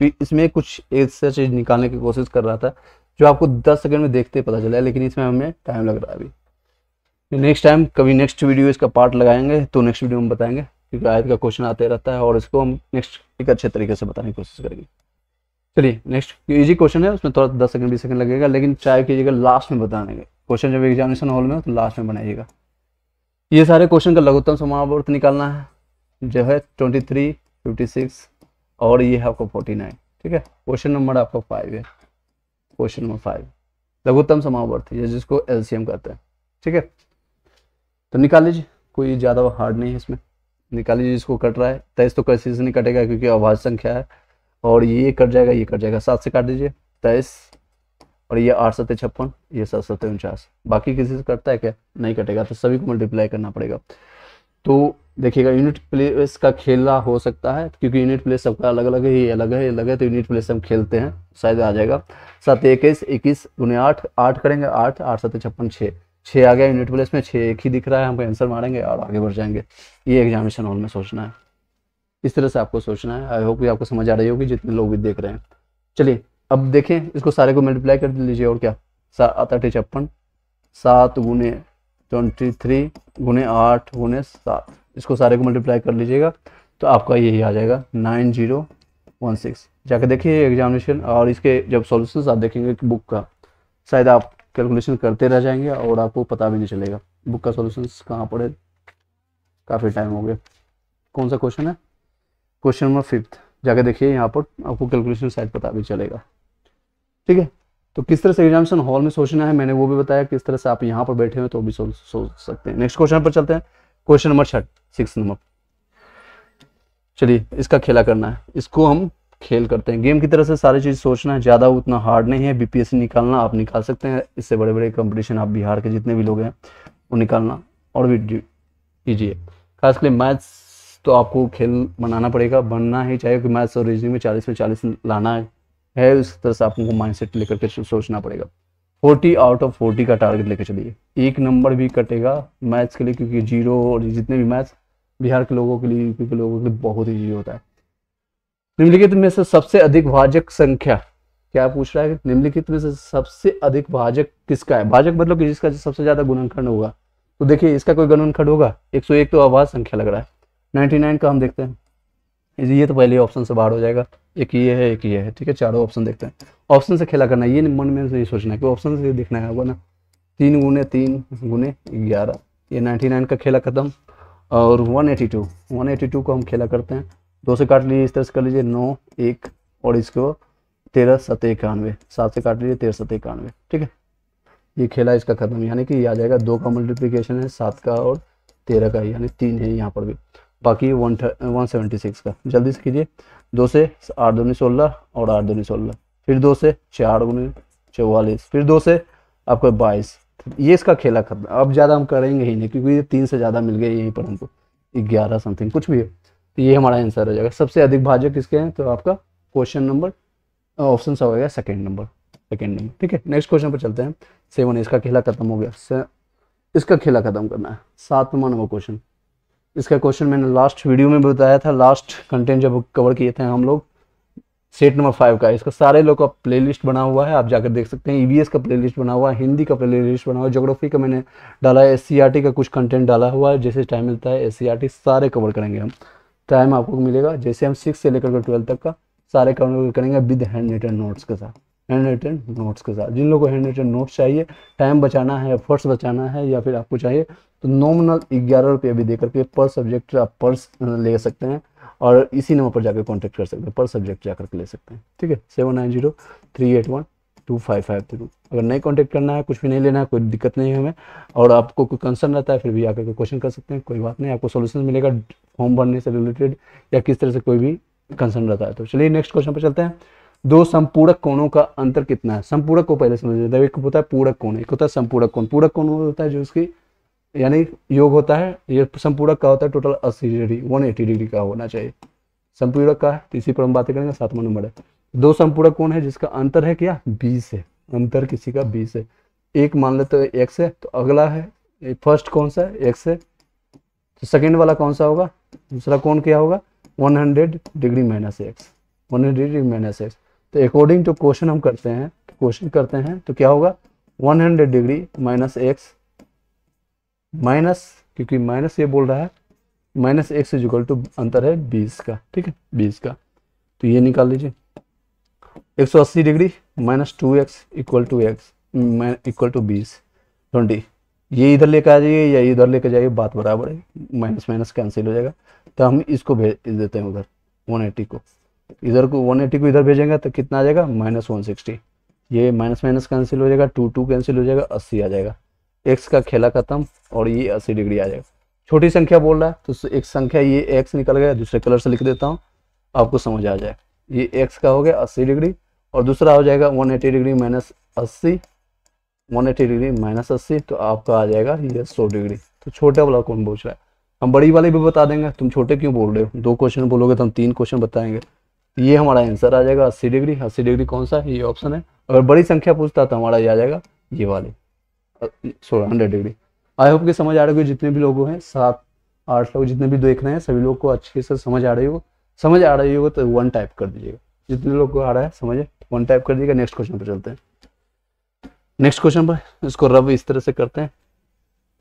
फिर इसमें कुछ ऐसा चीज़ निकालने की कोशिश कर रहा था जो आपको 10 सेकंड में देखते पता चला है, लेकिन इसमें हमें टाइम लग रहा है अभी। नेक्स्ट टाइम कभी नेक्स्ट वीडियो इसका पार्ट लगाएंगे तो नेक्स्ट वीडियो में बताएंगे, क्योंकि आयत का क्वेश्चन आते रहता है और इसको हम नेक्स्ट एक अच्छे तरीके से बताने की कोशिश करेंगे। चलिए नेक्स्ट इजी क्वेश्चन है, उसमें थोड़ा 10 सेकंड 20 सेकंड लगेगा, लेकिन ट्राई कीजिएगा लास्ट में बताने के क्वेश्चन, जब एग्जामिनेशन हॉल में हो तो लास्ट में बनाइएगा। ये सारे क्वेश्चन का लघुत्तम समावर्त निकालना है, जो है 23, 56 और ये है आपको 49, ठीक है। क्वेश्चन नंबर आपका 5 है, क्वेश्चन नंबर 5 लघुत्तम समावर्त है जिसको LCM कहते हैं, ठीक है। तो निकाल लीजिए, कोई ज़्यादा हार्ड नहीं है इसमें, निकाल लीजिए। जिसको कट रहा है 23 तो कैसे से नहीं कटेगा क्योंकि अभाज्य संख्या है, और ये कट जाएगा, ये कट जाएगा, 7 से काट दीजिए 23, और ये 8 7 56, ये 7 7 49, बाकी किसी से कटता है क्या, नहीं कटेगा, तो सभी को मल्टीप्लाई करना पड़ेगा। तो देखिएगा यूनिट प्लेस का खेला हो सकता है, क्योंकि यूनिट प्लेस सबका अलग अलग है, ये अलग है, ये अलग है, तो यूनिट प्लेस हम खेलते हैं, शायद आ जाएगा 7 21 21 गुने 8, 8 करेंगे 8 8 7 56, 6 आ गया यूनिट प्लेस में, 6 एक ही दिख रहा है, हम आंसर मारेंगे और आगे बढ़ जाएंगे। ये एग्जामिनेशन हॉल में सोचना है, इस तरह से आपको सोचना है। आई होप कि आपको समझ आ रही होगी जितने लोग भी देख रहे हैं। चलिए अब देखें, इसको सारे को मल्टीप्लाई कर लीजिए, और क्या 7 8 56, 7 गुने 23 गुने 8 गुने 7, इसको सारे को मल्टीप्लाई कर लीजिएगा तो आपका यही आ जाएगा 9016। जाकर देखिए एग्जामिनेशन, और इसके जब सॉल्यूशंस आप देखेंगे बुक का, शायद आप कैलकुलेशन करते रह जाएंगे और आपको पता भी नहीं चलेगा बुक का सॉल्यूशंस कहाँ पड़े, काफ़ी टाइम हो गया। कौन सा क्वेश्चन है, क्वेश्चन नंबर 5, जाकर देखिए, यहाँ पर आपको कैलकुलेशन शायद पता भी चलेगा, ठीक है। तो किस तरह से एग्जामिनेशन हॉल में सोचना है मैंने वो भी बताया, किस तरह से आप यहाँ पर बैठे हुए तो भी सोच सकते हैं। नेक्स्ट क्वेश्चन पर चलते हैं, क्वेश्चन नंबर 6 नंबर। चलिए इसका खेला करना है, इसको हम खेल करते हैं, गेम की तरह से सारी चीज़ सोचना है, ज़्यादा उतना हार्ड नहीं है। BPSC निकालना आप निकाल सकते हैं, इससे बड़े बड़े कंपटीशन आप बिहार के जितने भी लोग हैं वो निकालना और भी ईजी है। खासकर मैथ्स तो आपको खेल बनाना पड़ेगा, बनना ही चाहिए, कि मैथ्स और रीजनिंग में 40 में 40 लाना है, उस तरह से आपको माइंडसेट लेकर के सोचना पड़ेगा। 40 आउट ऑफ 40 का टारगेट लेकर चलिए, 1 नंबर भी कटेगा मैथ्स के लिए, क्योंकि जीरो और जितने भी मैथ्स बिहार के लोगों के लिए, यूपी के लोगों के लिए बहुत ईजी होता है। निम्नलिखित में से सबसे अधिक भाजक संख्या, क्या पूछ रहा है, निम्नलिखित में से सबसे अधिक भाजक किसका है, भाजक मतलब कि जिसका सबसे ज्यादा गुणनखंड होगा, तो देखिए इसका कोई गणनखंड होगा, 101 तो आवाज संख्या लग रहा है। 99 का हम देखते हैं, ये तो पहले ऑप्शन से बाहर हो जाएगा, एक ये है एक ये है, ठीक है। चारों ऑप्शन देखते हैं, ऑप्शन से खेला करना है, ये मन में नहीं सोचना है कि ऑप्शन से देखना है होगा ना। 3 × 3 × 11, ये 99 का खेला खत्म। और 182 को हम खेला करते हैं, 2 से काट लीजिए, इस तरह से कर लीजिए 9 1, और इसको 13 7 91, 7 से काट लीजिए 13 7 91, ठीक है। ये खेला इसका खत्म, यानी कि ये आ जाएगा 2 का मल्टीप्लिकेशन है 7 का और 13 का, यानी 3 है यहाँ पर भी। बाकी 176 का जल्दी से कीजिए। 2 से 8 दूनी 16 और 8 दूनी 16, फिर 2 से 4 × 44, फिर 2 से आपको 22। ये इसका खेला खत्म। अब ज़्यादा हम करेंगे ही नहीं, क्योंकि ये 3 से ज़्यादा मिल गए यहीं पर हमको, 11 समथिंग कुछ भी है। तो ये हमारा आंसर हो जाएगा। सबसे अधिक भाजक किसके हैं, तो आपका क्वेश्चन नंबर ऑप्शन सा हो गया सेकेंड नंबर, ठीक है। नेक्स्ट क्वेश्चन पर चलते हैं। 7, इसका खेला खत्म हो गया। इसका खेला खत्म करना है। 7वां नंबर क्वेश्चन, इसका क्वेश्चन मैंने लास्ट वीडियो में बताया था, लास्ट कंटेंट जब कवर किए थे हम लोग, सेट नंबर 5 का। इसका सारे लोग का प्लेलिस्ट बना हुआ है, आप जाकर देख सकते हैं। ईवीएस का प्लेलिस्ट बना हुआ है, हिंदी का प्लेलिस्ट बना हुआ है, ज्योग्राफी का मैंने डाला है, एससीईआरटी का कुछ कंटेंट डाला हुआ है। जैसे टाइम मिलता है एससीईआरटी सारे कवर करेंगे हम, टाइम आपको मिलेगा। जैसे हम 6 से लेकर 12 तक का सारे कवर करेंगे विद हैंड रिटन नोट्स के साथ, जिन लोगों को हैंड रिटन नोट्स चाहिए, टाइम बचाना है, एफर्ट्स बचाना है, या फिर आपको चाहिए तो नॉमिनल 11 रुपये भी दे करके पर सब्जेक्ट आप पर्स ले सकते हैं, और इसी नंबर पर जाकर कांटेक्ट कर सकते हैं, पर सब्जेक्ट जाकर के ले सकते हैं, ठीक है। 7903812553। अगर नहीं कांटेक्ट करना है, कुछ भी नहीं लेना है, कोई दिक्कत नहीं है हमें, और आपको कोई कंसर्न रहता है फिर भी आकर के क्वेश्चन कर सकते हैं, कोई बात नहीं, आपको सोल्यूशन मिलेगा फॉर्म भरने से रिलेटेड या किस तरह से कोई भी कंसर्न रहता है। तो चलिए नेक्स्ट क्वेश्चन पर चलते हैं। 2 समपूरक कोणों का अंतर कितना है। समपूरक को पहले समझ लेते हैं। एक होता है पूरक कोण, एक होता है समपूरक कोण। पूरक कोण होता है जो उसकी यानी योग होता है, ये समपूरक का होता है टोटल 80 डिग्री, 180 डिग्री का होना चाहिए। समपूरक का है, तो इसी पर हम बातें करेंगे। 7वां नंबर है। 2 समपूरक कोण है जिसका अंतर है क्या, 20 है। अंतर किसी का 20 है। एक मान लेते हैं x है, तो अगला है फर्स्ट कौन सा है, x है, तो सेकेंड वाला कौन सा होगा, दूसरा कोण क्या होगा, 100 degree minus X, 100 degree minus X. तो अकॉर्डिंग टू क्वेश्चन हम करते हैं, तो क्या होगा 100 डिग्री माइनस एक्स, माइनस, क्योंकि माइनस ये बोल रहा है, minus X is equal to अंतर है 20 का, ठीक है, 20 का। तो ये निकाल लीजिए, 180 degree minus 2x equal to X equal to 20। ये इधर लेकर आ जाइए या इधर लेकर जाइए, बात बराबर है, माइनस माइनस कैंसिल हो जाएगा। तो हम इसको भेज देते हैं उधर 180 को, इधर को 180 को इधर भेजेंगे तो कितना आ जाएगा -160। ये माइनस माइनस कैंसिल हो जाएगा, 2 कैंसिल हो जाएगा, 80 आ जाएगा। एक्स का खेला खत्म और ये 80 डिग्री आ जाएगा। छोटी संख्या बोल रहा है तो एक संख्या ये एक्स निकल गया, दूसरे कलर से लिख देता हूँ आपको समझ आ जाए। ये एक्स का हो गया 80 डिग्री और दूसरा हो जाएगा 180 डिग्री माइनस 80, 180 डिग्री माइनस 80, तो आपका आ जाएगा ये 100 डिग्री। तो छोटे वाला कौन पूछ रहा है, हम बड़ी वाले भी बता देंगे, तुम छोटे क्यों बोल रहे हो, 2 क्वेश्चन बोलोगे तो हम 3 क्वेश्चन बताएंगे। ये हमारा आंसर आ जाएगा 80 डिग्री। 80 डिग्री कौन सा है, ये ऑप्शन है। अगर बड़ी संख्या पूछता तो हमारा ये आ जाएगा ये वाली 100 डिग्री। आई होप कि समझ आ रही होगी, जितने भी लोग हैं 7-8 लोग जितने भी देख रहे हैं सभी लोग को अच्छे से समझ आ रही हो तो 1 टाइप कर दीजिएगा। जितने लोग को आ रहा है समझे 1 टाइप कर दीजिएगा। नेक्स्ट क्वेश्चन पर चलते हैं। नेक्स्ट क्वेश्चन पर इसको रब इस तरह से करते हैं।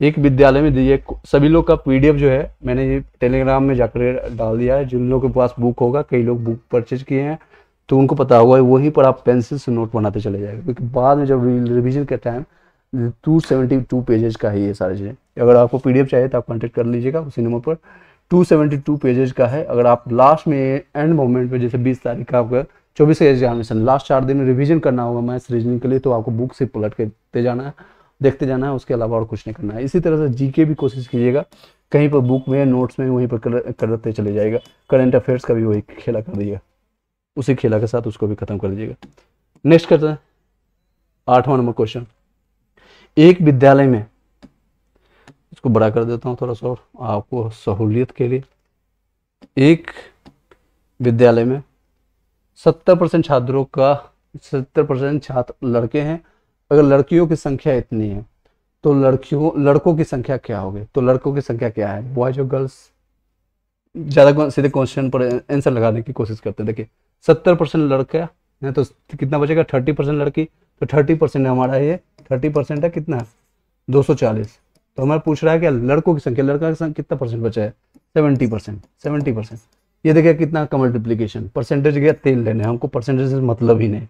एक विद्यालय में दीजिए, सभी लोग का पीडीएफ जो है मैंने ये टेलीग्राम में जाकर डाल दिया है। जिन लोगों के पास बुक होगा, कई लोग बुक परचेज किए हैं तो उनको पता होगा, वहीं पर आप पेंसिल से नोट बनाते चले जाएगा, क्योंकि बाद में जब रिवीजन के टाइम 272 पेजेज का है ये सारी चीज़ें। अगर आपको पीडीएफ चाहिए तो आप कॉन्टेक्ट कर लीजिएगा उसी नंबर पर। 272 पेजेज का है। अगर आप लास्ट में एंड मोमेंट में जैसे 20 तारीख का आपका 24 का एग्जामिनेशन, लास्ट 4 दिन में रिवीजन करना होगा मैथ्स रीजनिंग के लिए, तो आपको बुक से पलट के देखते जाना है, उसके अलावा और कुछ नहीं करना है। इसी तरह से जीके भी कोशिश कीजिएगा, कहीं पर बुक में नोट्स में वहीं पर करते चले जाएगा। करंट अफेयर्स का भी वही खेला कर दीजिएगा, उसी खेला के साथ उसको भी खत्म कर दीजिएगा। नेक्स्ट करते हैं 8वां नंबर क्वेश्चन। एक विद्यालय में, इसको बड़ा कर देता हूँ थोड़ा सा और आपको सहूलियत के लिए। एक विद्यालय में 70% छात्रों का 70% छात्र लड़के हैं। अगर लड़कियों की संख्या इतनी है तो लड़कों की संख्या क्या होगी, तो लड़कों की संख्या क्या है, बॉयज और गर्ल्स। ज़्यादा सीधे क्वेश्चन पर आंसर लगाने की कोशिश करते हैं। देखिए 70% लड़का है तो कितना बचेगा, 30% लड़की, तो 30% हमारा ये 30% है कितना, 240। तो हमारा पूछ रहा है क्या, लड़कों की संख्या, लड़का की संख्या कितना परसेंट बचा है, 70%, 70%। ये देखिए कितना का मल्टीप्लीकेशन, परसेंटेज गया तेल लेने, हमको परसेंटेज से मतलब ही नहीं,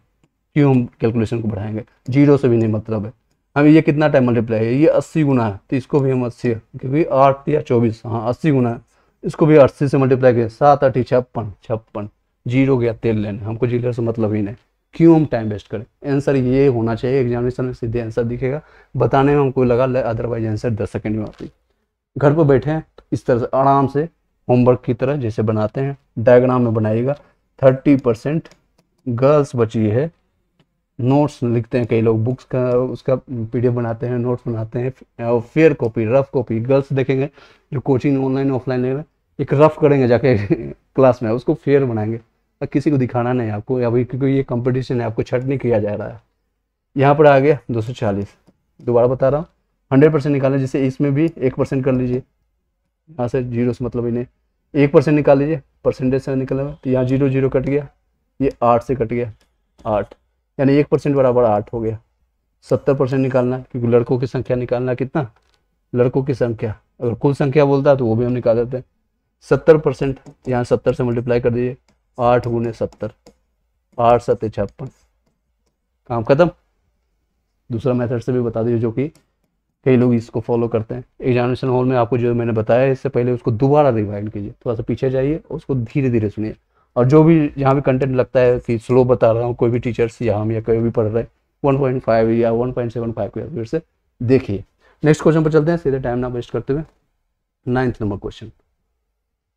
क्यों हम कैलकुलेशन को बढ़ाएंगे, जीरो से भी नहीं मतलब है हमें। ये कितना टाइम मल्टीप्लाई है, ये 80 गुना है, तो इसको भी हम 80, क्योंकि 8 या 24, हाँ 80 गुना है, इसको भी 80 से मल्टीप्लाई किया, 7 8 56, 56, जीरो गया तेल लेने, हमको जीरो से मतलब ही नहीं, क्यों हम टाइम वेस्ट करें। आंसर ये होना चाहिए, एग्जामिनेशन में सीधे आंसर दिखेगा, बताने में हमको लगा अदरवाइज आंसर 10 सेकंड में आती। घर पर बैठे हैं तो इस तरह से आराम से होमवर्क की तरह जैसे बनाते हैं, डायग्राम में बनाइएगा। 30% गर्ल्स बची है, नोट्स लिखते हैं कई लोग, बुक्स का उसका पीडीएफ बनाते हैं, नोट्स बनाते हैं, और fair copy, rough copy girls देखेंगे जो कोचिंग ऑनलाइन ऑफलाइन ले रहे हैं, एक रफ करेंगे जाके क्लास में, उसको फेयर बनाएंगे, और किसी को दिखाना नहीं आपको अभी, क्योंकि ये कंपटीशन है, आपको छट नहीं किया जा रहा है। यहाँ पर आ गया 240, दोबारा बता रहा हूँ, 100% निकालें, जिससे इसमें भी 1% कर लीजिए, यहाँ से जीरो से मतलब ही नहीं, 1% निकाल लीजिए, परसेंटेज से निकला, तो यहाँ जीरो जीरो कट गया, ये 8 से कट गया, 8, यानी 1% बराबर 8 हो गया। 70% निकालना है, क्योंकि लड़कों की संख्या निकालना है, कितना, लड़कों की संख्या, अगर कुल संख्या बोलता है तो वो भी हम निकाल देते हैं। 70%, यहाँ 70 से मल्टीप्लाई कर दीजिए, 8 गुने 70, 8 7 56, काम खत्म। दूसरा मेथड से भी बता दीजिए, जो कि कई लोग इसको फॉलो करते हैं। एग्जामिनेशन हॉल में आपको जो मैंने बताया इससे पहले उसको दोबारा रिवाइंड कीजिए, थोड़ा सा पीछे जाइए, उसको धीरे धीरे सुनिए, और जो भी जहाँ भी कंटेंट लगता है कि स्लो बता रहा हूँ, कोई भी टीचर्स या हम या कोई भी पढ़ रहे हैं, 1.5 या 1.75 को फिर से देखिए। नेक्स्ट क्वेश्चन पर चलते हैं, सीधे टाइम ना वेस्ट करते हुए। 9th नंबर क्वेश्चन,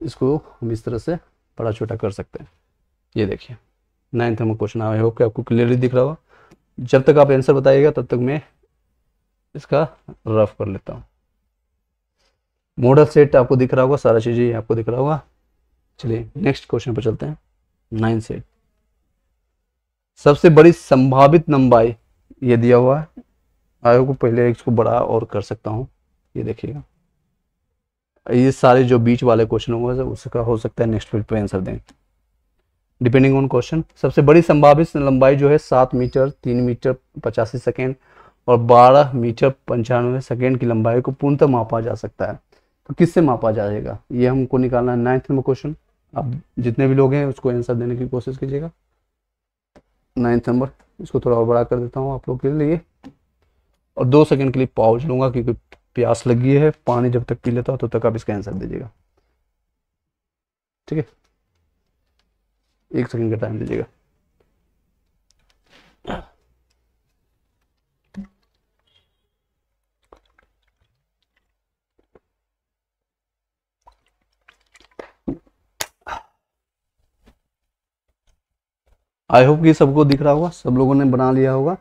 इसको हम इस तरह से बड़ा छोटा कर सकते हैं। ये देखिए 9th number question, I hope कि आपको क्लियरली दिख रहा होगा। जब तक आप आंसर बताइएगा तब तक मैं इसका रफ कर लेता हूँ। मॉडल सेट आपको दिख रहा होगा, सारा चीज़ें आपको दिख रहा होगा। चलिए नेक्स्ट क्वेश्चन पर चलते हैं। 9 सेट, सबसे बड़ी संभावित लंबाई ये दिया हुआ है, आगे को पहले इसको बड़ा और कर सकता हूँ, ये देखिएगा। ये सारे जो बीच वाले क्वेश्चन होंगे उसका हो सकता है नेक्स्ट वीक पे आंसर दें, डिपेंडिंग ऑन क्वेश्चन। सबसे बड़ी संभावित लंबाई जो है 7 मीटर 3 मीटर 85 सेकेंड और 12 मीटर 95 सेकेंड की लंबाई को पूर्णतः मापा जा सकता है। तो किससे मापा जाएगा, ये हमको निकालना है। 9th नंबर क्वेश्चन, आप जितने भी लोग हैं उसको आंसर देने की कोशिश कीजिएगा। 9th नंबर, इसको थोड़ा और बड़ा कर देता हूँ आप लोग के लिए, और 2 सेकंड के लिए पॉज लूंगा क्योंकि प्यास लगी है। पानी जब तक पी लेता हूँ तब तक आप इसका आंसर दीजिएगा, ठीक है। 1 सेकंड का टाइम दीजिएगा। आई होप कि सबको दिख रहा होगा, सब लोगों ने बना लिया होगा।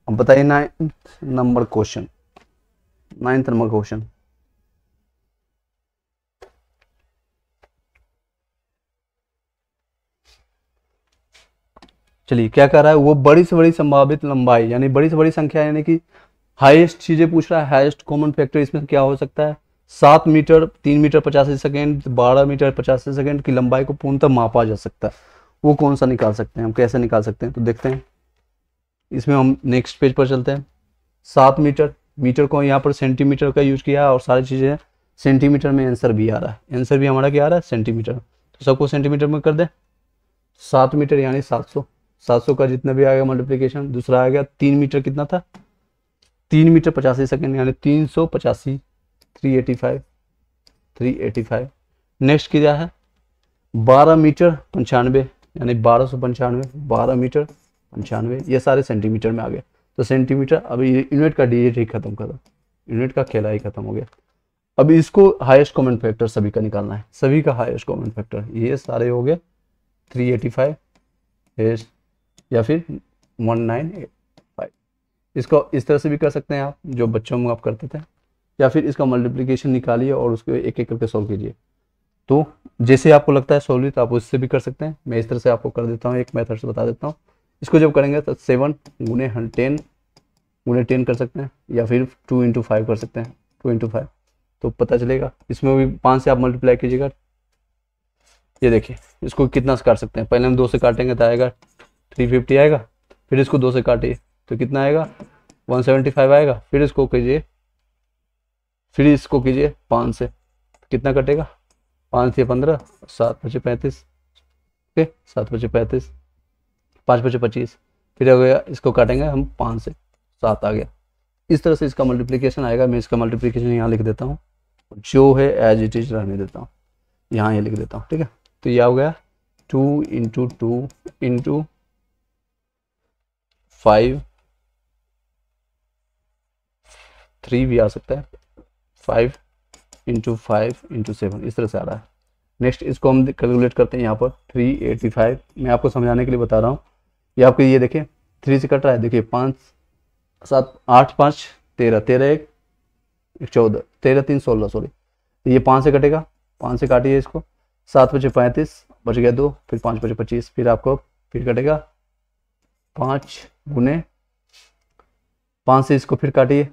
अब बताइए 9th number question, 9th number question, चलिए क्या कर रहा है वो, बड़ी से बड़ी संभावित लंबाई, यानी बड़ी से बड़ी संख्या, यानी कि हाईएस्ट चीजें पूछ रहा है। हाईएस्ट कॉमन फैक्टर इसमें क्या हो सकता है, 7 metre 3 metre 85 second 12 metre 85 second की लंबाई को पूर्णतः मापा जा सकता है। वो कौन सा निकाल सकते हैं, हम कैसे निकाल सकते हैं, तो देखते हैं। इसमें हम नेक्स्ट पेज पर चलते हैं। 7 मीटर, मीटर को यहाँ पर सेंटीमीटर का यूज किया और सारी चीजें सेंटीमीटर में आंसर भी आ रहा है, आंसर भी हमारा क्या आ रहा है, सेंटीमीटर। तो सबको सेंटीमीटर में कर दें। 7 मीटर यानी 700, 700 का जितना भी आएगा मल्टीप्लीकेशन। दूसरा आ गया 3 मीटर, कितना था, 3 मीटर 85 सेकेंड यानी 385, 385, 385। नेक्स्ट क्या है 12 मीटर 95 यानी 1295, 12 मीटर 95, ये सारे सेंटीमीटर में आ गए। तो सेंटीमीटर, अभी यूनिट का डिजिट ही खत्म कर दो, यूनिट का खेला ही खत्म हो गया। अब इसको हाईएस्ट कॉमन फैक्टर सभी का निकालना है, सभी का हाईएस्ट कॉमन फैक्टर, ये सारे हो गए 385 या फिर 1985। इसको इस तरह से भी कर सकते हैं आप, जो बच्चों में आप करते थे, या फिर इसका मल्टीप्लिकेशन निकालिए और उसको एक एक करके सॉल्व कीजिए। तो जैसे आपको लगता है सॉल्व तो आप उससे भी कर सकते हैं। मैं इस तरह से आपको कर देता हूँ, एक मेथड से बता देता हूँ। इसको जब करेंगे तो 7 गुने 10 कर सकते हैं, या फिर 2 into 5 कर सकते हैं, 2 into 5 तो पता चलेगा। इसमें भी 5 से आप मल्टीप्लाई कीजिएगा। ये देखिए इसको कितना से काट सकते हैं, पहले हम 2 से काटेंगे तो आएगा 350 आएगा, फिर इसको 2 से काटिए तो कितना आएगा 175 आएगा, फिर इसको कीजिए फिर इसको कीजिए 5 से, कितना कटेगा, 5 से 15, 7 बचे 35, ओके 7 बचे 35, 5 बचे 25, फिर हो गया इसको काटेंगे हम 5 से, 7 आ गया। इस तरह से इसका मल्टीप्लिकेशन आएगा। मैं इसका मल्टीप्लिकेशन यहाँ लिख देता हूँ, जो है एज इट इज रहने देता हूँ, यहाँ ये लिख देता हूँ, ठीक है। तो यह हो गया 2 इंटू 2 इंटू 5, 3 भी आ सकता है, 5 इंटू 5 इंटू 7, इस तरह से आ रहा है। नेक्स्ट इसको हम कैलकुलेट करते हैं यहाँ पर 385। मैं आपको समझाने के लिए बता रहा हूँ। ये आपको ये देखिए 3 से कट रहा है, देखिए 5 7 8 5 13, 13 1 14, 13 3 16, सॉरी। तो ये 5 से कटेगा, 5 से काटिए इसको, 7 बचे 35, बच गया 2, फिर 5 बचे 25, फिर आपको फिर कटेगा 5 गुने 5 से इसको फिर काटिए,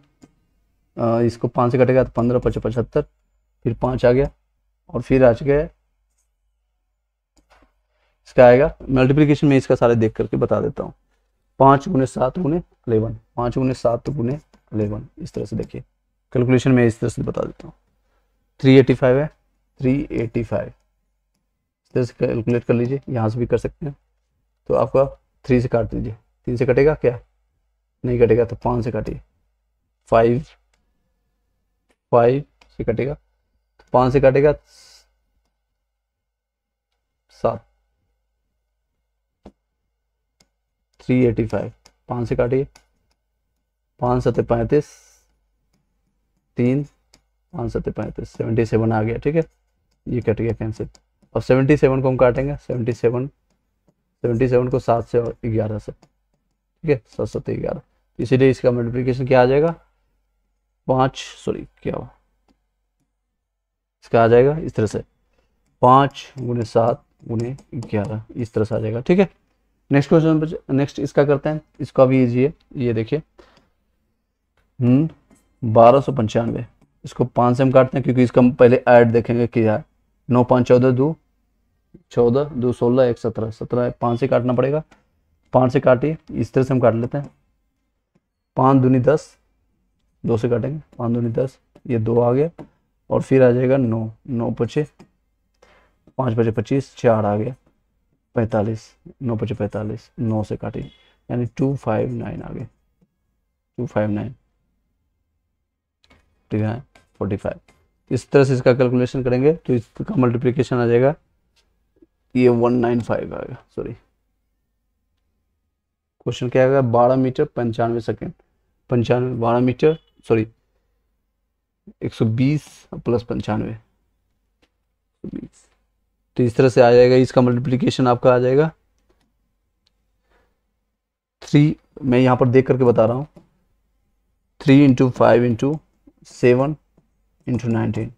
इसको 5 से कटेगा तो 15 बचे 75, फिर 5 आ गया, और फिर आ गया इसका आएगा मल्टीप्लिकेशन में, इसका सारे देख करके बता देता हूँ। 5 गुने 7 गुने 11, 5 गुने 7 गुने 11, इस तरह से देखिए कैलकुलेशन में इस तरह से बता देता हूँ। 385 है, 385 इस तरह से कैलकुलेट कर लीजिए, यहाँ से भी कर सकते हैं। तो आपका 3 से काट दीजिए, 3 से कटेगा क्या, नहीं कटेगा, तो 5 से काटिए, 5 से कटेगा, तो 5 से काटेगा 7, 385, 5 से काटिए, 5 7 35, 3 5 7 35, 77 आ गया, ठीक है। ये कट गया कैंसिल। और 77 को हम काटेंगे, 77 को 7 से और 11 से, ठीक है, 7 7 11, इसीलिए इसका मल्टीप्लिकेशन क्या आ जाएगा, 5 सॉरी क्या हुआ, इसका आ जाएगा इस तरह से 5 गुने 7 गुने 11, इस तरह से आ जाएगा, ठीक है। नेक्स्ट क्वेश्चन, नेक्स्ट इसका करते हैं, इसका भी इजी है। ये देखिए 1295, इसको 5 से हम काटते हैं क्योंकि इसका हम पहले ऐड देखेंगे क्या है। 9 5 14 2 14 2 16 1 17, 17 5 से काटना पड़ेगा, 5 से काटिए, इस तरह से हम काट लेते हैं। 5 दूनी 10, 2 से काटेंगे, 5 दूनी 10, ये 2 आ गया, और फिर आ जाएगा 9, 9 बचे 5 बचे 25, 4 आ गया 45, 9 बचे 45, 9 से काटिए, यानी 259 आ गए, 259, ठीक है 45। इस तरह से इसका कैलकुलेशन करेंगे तो इसका मल्टीप्लिकेशन आ जाएगा, ये 195 आएगा, सॉरी क्वेश्चन क्या आएगा, 12 metre 95 second, 95 12 metre sorry 120 plus 95, तो इस तरह से आ जाएगा। इसका मल्टीप्लिकेशन आपका आ जाएगा 3, मैं यहाँ पर देख करके बता रहा हूँ, 3 इंटू 5 इंटू 7 इंटू 19,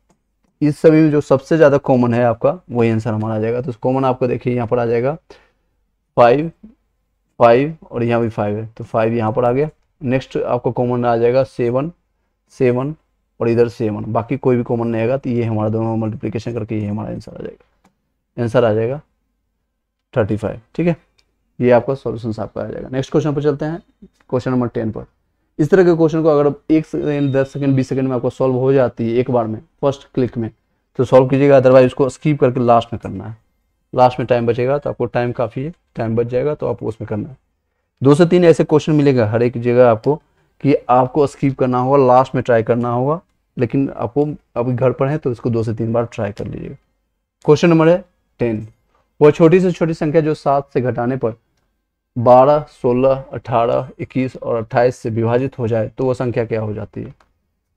इस सभी में जो सबसे ज़्यादा कॉमन है आपका वही आंसर हमारा आ जाएगा। तो कॉमन आपको देखिए यहाँ पर आ जाएगा 5 5 और यहाँ भी 5 है, तो 5 यहाँ पर आ गया। नेक्स्ट आपको कॉमन आ जाएगा 7 7 और इधर 7, बाकी कोई भी कॉमन नहीं आएगा, तो ये हमारा दोनों मल्टीप्लिकेशन करके ये हमारा आंसर आ जाएगा, आंसर आ जाएगा 35, ठीक है। ये आपका सॉल्यूशन आपका आ जाएगा। नेक्स्ट क्वेश्चन पर चलते हैं, क्वेश्चन नंबर 10 पर। इस तरह के क्वेश्चन को अगर 1 सेकंड 10 सेकंड 20 सेकंड में आपको सॉल्व हो जाती है एक बार में, फर्स्ट क्लिक में, तो सॉल्व कीजिएगा, अदरवाइज उसको स्किप करके लास्ट में करना है। लास्ट में टाइम बचेगा तो आपको टाइम काफ़ी है, टाइम बच जाएगा तो आपको उसमें करना है। 2 से 3 ऐसे क्वेश्चन मिलेगा हर एक जगह आपको कि आपको स्किप करना होगा, लास्ट में ट्राई करना होगा, लेकिन आपको अभी घर पर है तो इसको 2 से 3 बार ट्राई कर लीजिएगा। क्वेश्चन नंबर है 10, वह छोटी से छोटी संख्या जो 7 से घटाने पर 12 16 18 21 और 28 से विभाजित हो जाए तो वह संख्या क्या हो जाती है।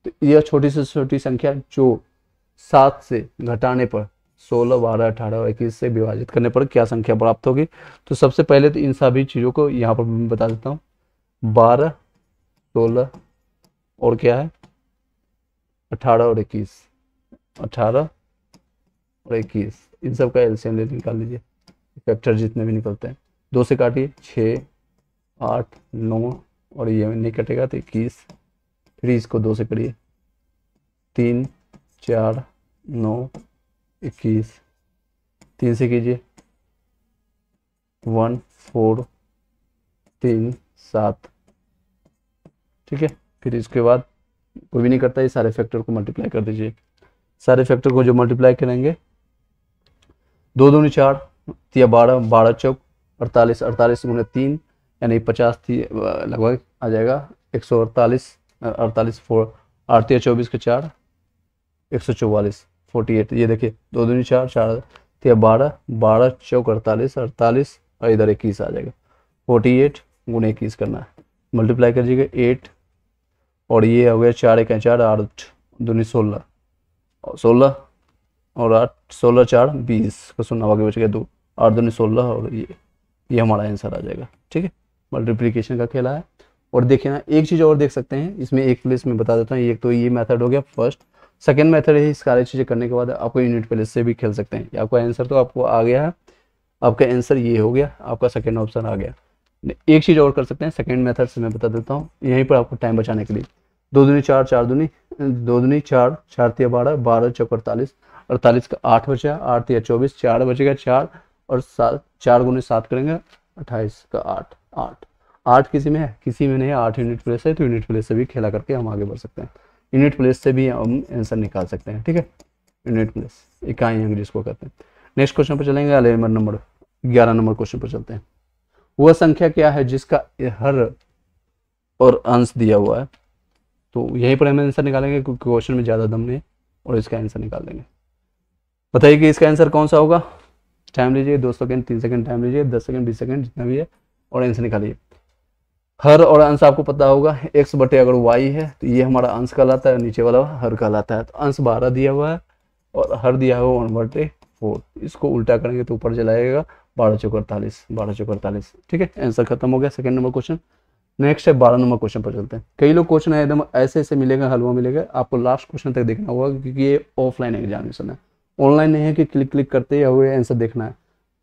तो यह छोटी से छोटी संख्या जो 7 से घटाने पर 16 12 18 और 21 से विभाजित करने पर क्या संख्या प्राप्त होगी। तो सबसे पहले तो इन सभी चीज़ों को यहाँ पर बता देता हूँ, 12 16 और क्या है 18 और 21, 18 और 21, इन सब का एलसीएम निकाल लीजिए, फैक्टर जितने भी निकलते हैं। 2 से काटिए 6 8 9 और ये नहीं कटेगा तो 21, फिर इसको 2 से करिए 3 4 9 21, 3 से कीजिए 1 4 3 7, ठीक है। फिर इसके बाद कोई भी नहीं करता, ये सारे फैक्टर को मल्टीप्लाई कर दीजिए। सारे फैक्टर को जो मल्टीप्लाई करेंगे, 2 दूनी 4, 3 12, 12 चौक 48, 48 गुने 3 यानी 50 थी लगभग आ जाएगा 148, 48 4 8 3 24 के 4 144 48। ये देखिए 2 दूनी 4, 4 3 12, 12 चौक 48, 48 और इधर 21 आ जाएगा। 48 गुने 21 करना है, मल्टीप्लाई करिएगा 8 और ये हो गया 4 1 4 8 दूनी 16 और 16 और 8 16 4 20 का सुनना आगे बच गया 2 8 दूनी 16 और ये हमारा आंसर आ जाएगा। ठीक है, मल्टीप्लिकेशन का खेला है। और देखिए ना, एक चीज़ और देख सकते हैं इसमें, एक प्लेस में बता देता हूँ। एक तो ये मेथड हो गया फर्स्ट। सेकेंड मेथड है, सारी चीज़ें करने के बाद आपको यूनिट प्लेस से भी खेल सकते हैं। आपका आंसर तो आपको आ गया है, आपका आंसर ये हो गया, आपका सेकेंड ऑप्शन आ गया। एक चीज़ और कर सकते हैं सेकेंड मेथड से, मैं बता देता हूँ यहीं पर आपको टाइम बचाने के लिए। 2 दूनी 4, 4 दूनी 2 दूनी 4, 4 3 12, 12 चौक 48, 48 का 8 बचा, 8 3 24, 4 बचेगा 4 और 7, 4 गुने 7 करेंगे 28 का 8 8 8 किसी में है, किसी में नहीं है। 8 यूनिट प्लेस है, तो यूनिट प्लेस से भी खेला करके हम आगे बढ़ सकते हैं। यूनिट प्लेस से भी हम आंसर निकाल सकते हैं। ठीक है, यूनिट प्लेस इकाई अंक जिसको कहते हैं। नेक्स्ट क्वेश्चन पर चलेंगे, 11 नंबर क्वेश्चन पर चलते हैं। वह संख्या क्या है जिसका हर और अंश दिया हुआ है? तो यहीं पर हम आंसर निकालेंगे क्योंकि क्वेश्चन में ज़्यादा दम नहीं, और इसका आंसर निकाल देंगे। बताइए कि इसका आंसर कौन सा होगा। टाइम लीजिए, 2 सेकंड 3 सेकंड टाइम लीजिए, 10 सेकंड 20 सेकंड जितना भी है, और आंसर निकालिए। हर और अंश आपको पता होगा, x बटे अगर y है तो ये हमारा अंश कहलाता है, नीचे वाला हर कहलाता है। तो अंश 12 दिया हुआ है और हर दिया हुआ 1/4। इसको उल्टा करेंगे तो ऊपर चला जाएगा 12 चौक 48, 12 चौक 48। ठीक है, आंसर खत्म हो गया सेकंड नंबर क्वेश्चन। नेक्स्ट है 12 नंबर क्वेश्चन पर चलते हैं। कई लोग क्वेश्चन है एकदम ऐसे ऐसे मिलेगा, हलवा मिलेगा, आपको लास्ट क्वेश्चन तक देखना होगा क्योंकि ये ऑफलाइन एग्जामिनेशन है। ऑनलाइन नहीं है कि क्लिक क्लिक करते हुए आंसर देखना है।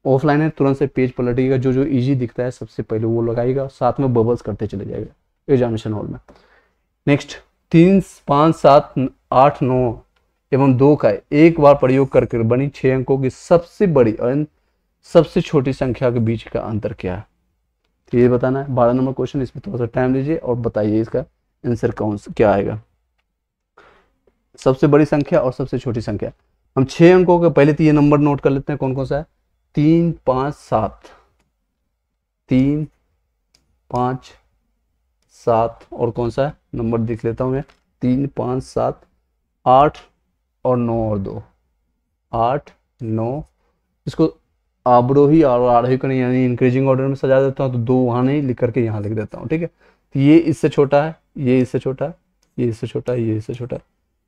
ऑफलाइन है, तुरंत से पेज पलटिएगा, जो इजी दिखता है सबसे पहले वो लगाइएगा, साथ में बबल्स करते चले जाएगा एग्जामिनेशन हॉल में। नेक्स्ट 3 5 7 8 9 एवं 2 का एक बार प्रयोग करके बनी 6 अंकों की सबसे बड़ी और सबसे छोटी संख्या के बीच का अंतर क्या है? तो ये बताना है 12 नंबर क्वेश्चन। इसमें थोड़ा सा टाइम लीजिए और बताइए इसका आंसर क्या आएगा। सबसे बड़ी संख्या और सबसे छोटी संख्या, हम 6 अंकों के पहले तो ये नंबर नोट कर लेते हैं कौन कौन सा है। 3 5 7, 3 5 7 और कौन सा है नंबर देख लेता हूँ मैं, 3 5 7 8 और 9 और 2, 8 9। इसको आरोही और आरोही क्रम यानी इंक्रीजिंग ऑर्डर में सजा देता हूँ, तो 2 वहाँ नहीं लिख करके यहाँ लिख देता हूँ। ठीक है, तो ये इससे छोटा है, ये इससे छोटा है, ये इससे छोटा है, ये इससे छोटा है।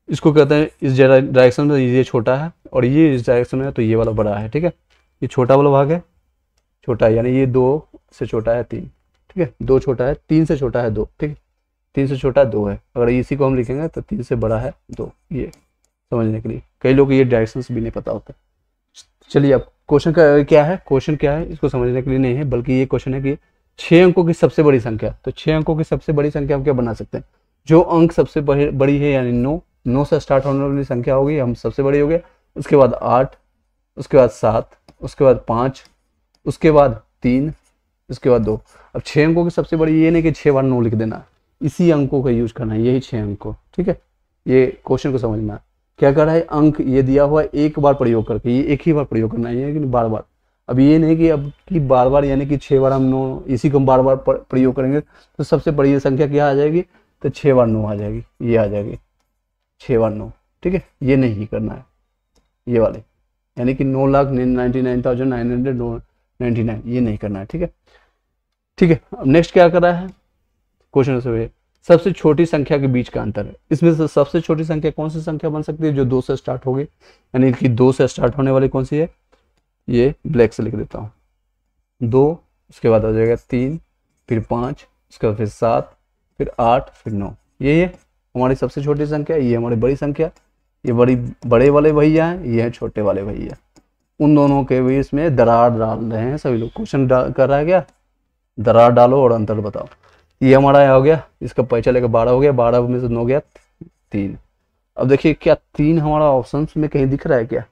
इसको कहते हैं इस डायरेक्शन में ये छोटा है और ये इस डायरेक्शन में है तो ये वाला बड़ा है। ठीक है, ये छोटा वाला भाग है, छोटा है, यानी ये 2 से छोटा है 3। ठीक है, 2 छोटा है, 3 से छोटा है 2। ठीक है, 3 से छोटा 2 है। अगर इसी को हम लिखेंगे तो 3 से बड़ा है 2। ये समझने के लिए, कई लोग ये डायरेक्शंस भी नहीं पता होता। चलिए अब क्वेश्चन का क्या है, क्वेश्चन क्या है इसको समझने के लिए नहीं है, बल्कि ये क्वेश्चन है कि 6 अंकों की सबसे बड़ी संख्या। तो 6 अंकों की सबसे बड़ी संख्या हम क्या बना सकते हैं, जो अंक सबसे बड़ी है यानी 9 से स्टार्ट होने वाली संख्या होगी, हम सबसे बड़ी हो गया। उसके बाद 8, उसके बाद 7, उसके बाद 5, उसके बाद 3, उसके बाद 2। अब 6 अंकों की सबसे बड़ी, ये नहीं कि 6 बार 9 लिख देना, इसी अंकों का यूज करना है, यही 6 अंक को। ठीक है, ये क्वेश्चन को समझना है। क्या कर रहा है, अंक ये दिया हुआ है एक बार प्रयोग करके, ये एक ही बार प्रयोग करना है, लेकिन बार बार। अब ये नहीं कि अब कि बार बार यानी कि 6 बार हम 9 इसी को बार बार प्रयोग करेंगे तो सबसे बड़ी संख्या क्या आ जाएगी, तो 6 बार 9 आ जाएगी, ये आ जाएगी 6 बार 9। ठीक है, ये नहीं करना है, ये वाले यानी कि 9,99,999 ये नहीं करना है। ठीक है, ठीक है। अब नेक्स्ट क्या कर रहा है क्वेश्चन से, सबसे छोटी संख्या के बीच का अंतर है। इसमें से सबसे छोटी संख्या कौन सी संख्या बन सकती है, जो 2 से स्टार्ट होगी, यानी कि 2 से स्टार्ट होने वाली कौन सी है, ये ब्लैक से लिख देता हूँ 2, उसके बाद आ जाएगा 3, फिर 5, उसके बाद फिर 7, फिर 8, फिर 9। ये हमारी सबसे छोटी संख्या, ये हमारी बड़ी संख्या। ये बड़े वाले भैया हैं, ये हैं छोटे वाले भैया। उन दोनों के बीच में दरार डाल रहे हैं सभी लोग। क्वेश्चन कर रहा है क्या, दरार डालो और अंतर बताओ। ये हमारा हो गया, इसका पै चलेगा 12 हो गया, 12 में से 9 गया 3। अब देखिए क्या 3 हमारा ऑप्शन में कहीं दिख रहा है क्या,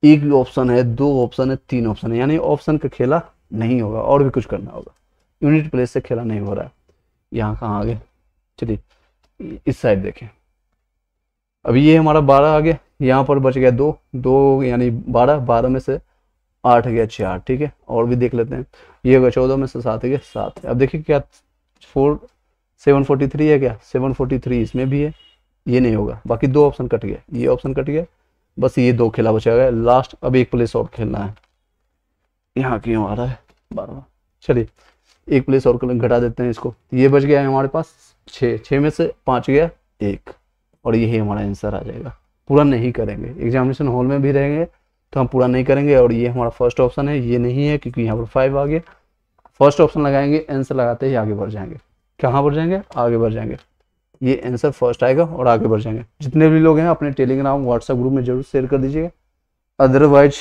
एक ऑप्शन है, 2 ऑप्शन है, 3 ऑप्शन है, यानी ऑप्शन का खेला नहीं होगा, और भी कुछ करना होगा। यूनिट प्लेस से खेला नहीं हो रहा है। यहाँ कहाँ आ गए, चलिए इस साइड देखें, अभी ये हमारा 12 आ गया, यहाँ पर बच गया 2 2 यानी 12, 12 में से 8 गया 4, ठीक है। और भी देख लेते हैं, ये होगा 14 में से 7 गया 7। अब देखिए क्या 743 है, क्या 743 इसमें भी है, ये नहीं होगा, बाकी 2 ऑप्शन कट गया, ये ऑप्शन कट गया, बस ये 2 खेला बचा गया लास्ट। अब एक प्लेस और खेलना है, यहाँ की हमारा है 12, चलिए एक प्लेस और घटा देते हैं इसको, ये बच गया है हमारे पास 6, 6 में से 5 गया 1, और यही हमारा आंसर आ जाएगा। पूरा नहीं करेंगे, एग्जामिनेशन हॉल में भी रहेंगे तो हम पूरा नहीं करेंगे, और ये हमारा फर्स्ट ऑप्शन है, ये नहीं है क्योंकि यहाँ पर 5 आ गया। फर्स्ट ऑप्शन लगाएंगे, आंसर लगाते ही आगे बढ़ जाएंगे। कहाँ बढ़ जाएंगे? आगे बढ़ जाएंगे। ये आंसर फर्स्ट आएगा और आगे बढ़ जाएंगे। जितने भी लोग हैं अपने टेलीग्राम व्हाट्सएप ग्रुप में जरूर शेयर कर दीजिएगा, otherwise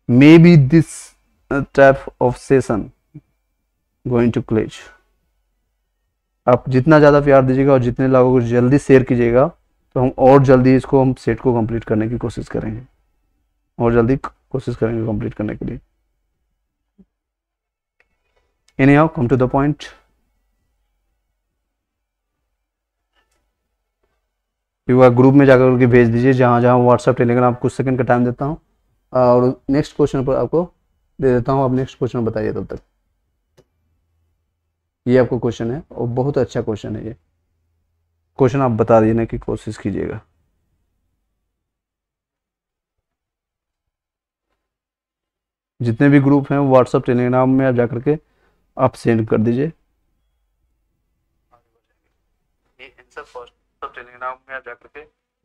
may be this type of session going to clash. आप जितना ज़्यादा प्यार दीजिएगा और जितने लोगों को जल्दी शेयर कीजिएगा तो हम और जल्दी इसको हम सेट को कंप्लीट करने की कोशिश करेंगे, और जल्दी कोशिश करेंगे कंप्लीट करने के लिए। Anyhow, come to the point. Group में जाकर के भेज दीजिए, जहाँ जहाँ व्हाट्सएप टेलीग्राम कुछ सेकंड का टाइम देता हूँ, और नेक्स्ट क्वेश्चन पर आपको दे देता हूँ। आप नेक्स्ट क्वेश्चन बताइए तब तक। ये आपको क्वेश्चन है और बहुत अच्छा क्वेश्चन है, ये क्वेश्चन आप बता देने की कोशिश कीजिएगा। जितने भी ग्रुप हैं व्हाट्सएप टेलीग्राम में आप जाकर के आप सेंड कर दीजिए। टेलीग्राम में आप जाकर के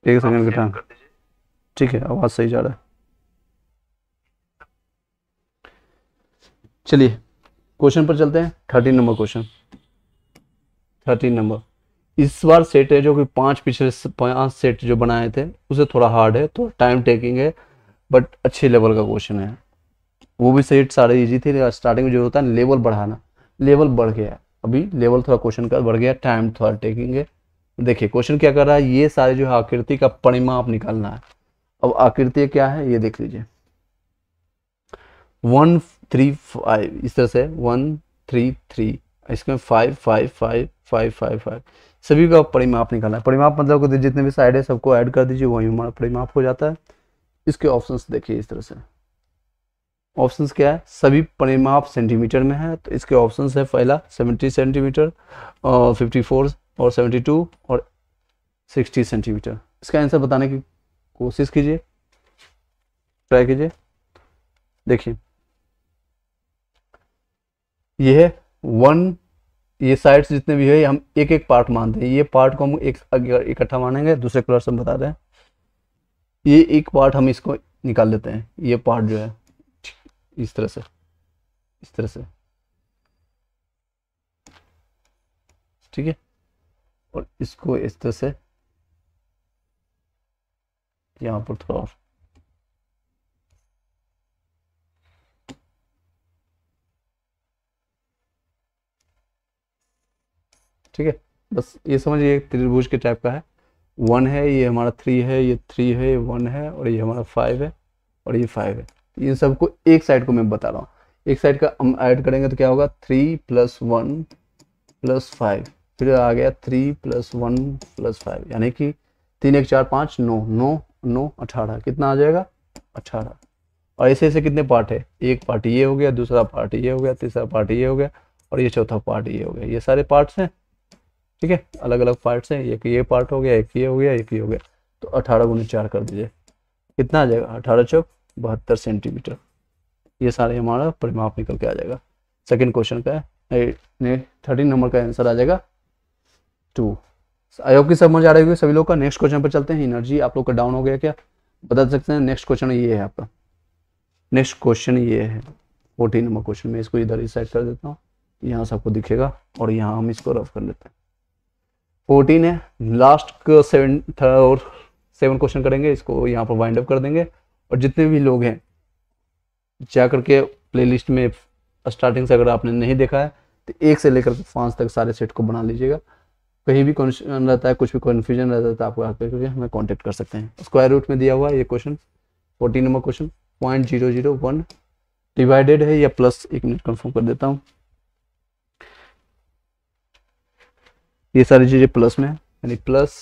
1 सेकंड का टाइम कर दीजिए, ठीक है। आवाज सही जा रहा है। चलिए क्वेश्चन पर चलते हैं। 13 नंबर क्वेश्चन, 13 नंबर इस बार सेट है जो कि 5 पिछले 5 सेट जो बनाए थे उसे थोड़ा हार्ड है, तो टाइम टेकिंग है, बट अच्छे लेवल का क्वेश्चन है। वो भी सेट सारे इजी थे, स्टार्टिंग में जो होता है लेवल बढ़ाना, लेवल बढ़ गया, अभी लेवल थोड़ा क्वेश्चन का बढ़ गया, टाइम थोड़ा टेकिंग है। देखिए क्वेश्चन क्या कर रहा है, ये सारे जो है आकृति का परिमाप निकालना है। अब आकृति क्या है ये देख लीजिए, 1 3 5 इस तरह से 1 3 3, इसमें 5 5 5 5 5 5 सभी का परिमाप निकालना है। परिमाप मतलब कि जितने भी साइड है सबको ऐड कर दीजिए, वही हमारा परिमाप हो जाता है। इसके ऑप्शंस देखिए इस तरह से, ऑप्शंस क्या है, सभी परिमाप सेंटीमीटर में है, तो इसके ऑप्शंस है पहला 70 सेंटीमीटर और 54 और 72 और 60 सेंटीमीटर। इसका आंसर बताने की कोशिश कीजिए, ट्राई कीजिए। देखिए ये है 1, ये साइड्स जितने भी है हम एक एक पार्ट मानते हैं, ये पार्ट को हम एक इकट्ठा मानेंगे, दूसरे कलर से हम बता रहे हैं। ये एक पार्ट हम इसको निकाल लेते हैं, ये पार्ट जो है इस तरह से, इस तरह से, ठीक है। और इसको इस तरह से यहाँ पर थोड़ा और, ठीक है। बस ये समझिए त्रिभुज के टाइप का है। 1 है, ये हमारा 3 है, ये 3 है, ये 1 है, और ये हमारा 5 है, और ये 5 है। इन सबको एक साइड को मैं बता रहा हूँ, एक साइड का हम ऐड करेंगे तो क्या होगा 3 + 1 + 5, फिर आ गया 3 + 1 + 5, यानी कि 3 1 4 5 9 9 9 18, कितना आ जाएगा 18। और ऐसे ऐसे कितने पार्ट है, एक पार्ट ये हो गया, दूसरा पार्ट ये हो गया, तीसरा पार्ट ये हो गया, और ये चौथा पार्ट ये हो गया। ये सारे पार्ट्स हैं, ठीक है, अलग अलग पार्ट्स हैं। एक ये पार्ट हो गया, एक ये हो गया, एक ये हो गया, तो 18 × 4 कर दीजिए, कितना आ जाएगा 18 चौक 72 सेंटीमीटर। ये सारे हमारा परिमाप निकल के आ जाएगा। सेकंड क्वेश्चन का है 13 नंबर का आंसर आ जाएगा 2। आई होप की समझ आ रही होगी सभी लोग का। नेक्स्ट क्वेश्चन पर चलते हैं। एनर्जी आप लोग का डाउन हो गया क्या, बता सकते हैं। नेक्स्ट क्वेश्चन ये है आपका, नेक्स्ट क्वेश्चन ये है 14 नंबर क्वेश्चन। मैं इसको इधर इस साइड कर देता हूँ, यहाँ सबको दिखेगा, और यहाँ हम इसको रफ कर लेते हैं। 14 है, लास्ट का 7 क्वेश्चन करेंगे, इसको यहाँ पर वाइंड अप कर देंगे। और जितने भी लोग हैं जा करके प्लेलिस्ट में स्टार्टिंग से अगर आपने नहीं देखा है तो 1 से लेकर 5 तक सारे सेट को बना लीजिएगा। कहीं भी कन्फ्यूजन रहता है, कुछ भी कन्फ्यूजन रहता है तो आपको आकर के हमें कांटेक्ट कर सकते हैं। स्क्वायर रूट में दिया हुआ है ये क्वेश्चन, 14 नंबर क्वेश्चन। 0.001 डिवाइडेड है या प्लस, 1 मिनट कंफर्म कर देता हूँ। ये सारी चीज़ें प्लस में, यानी प्लस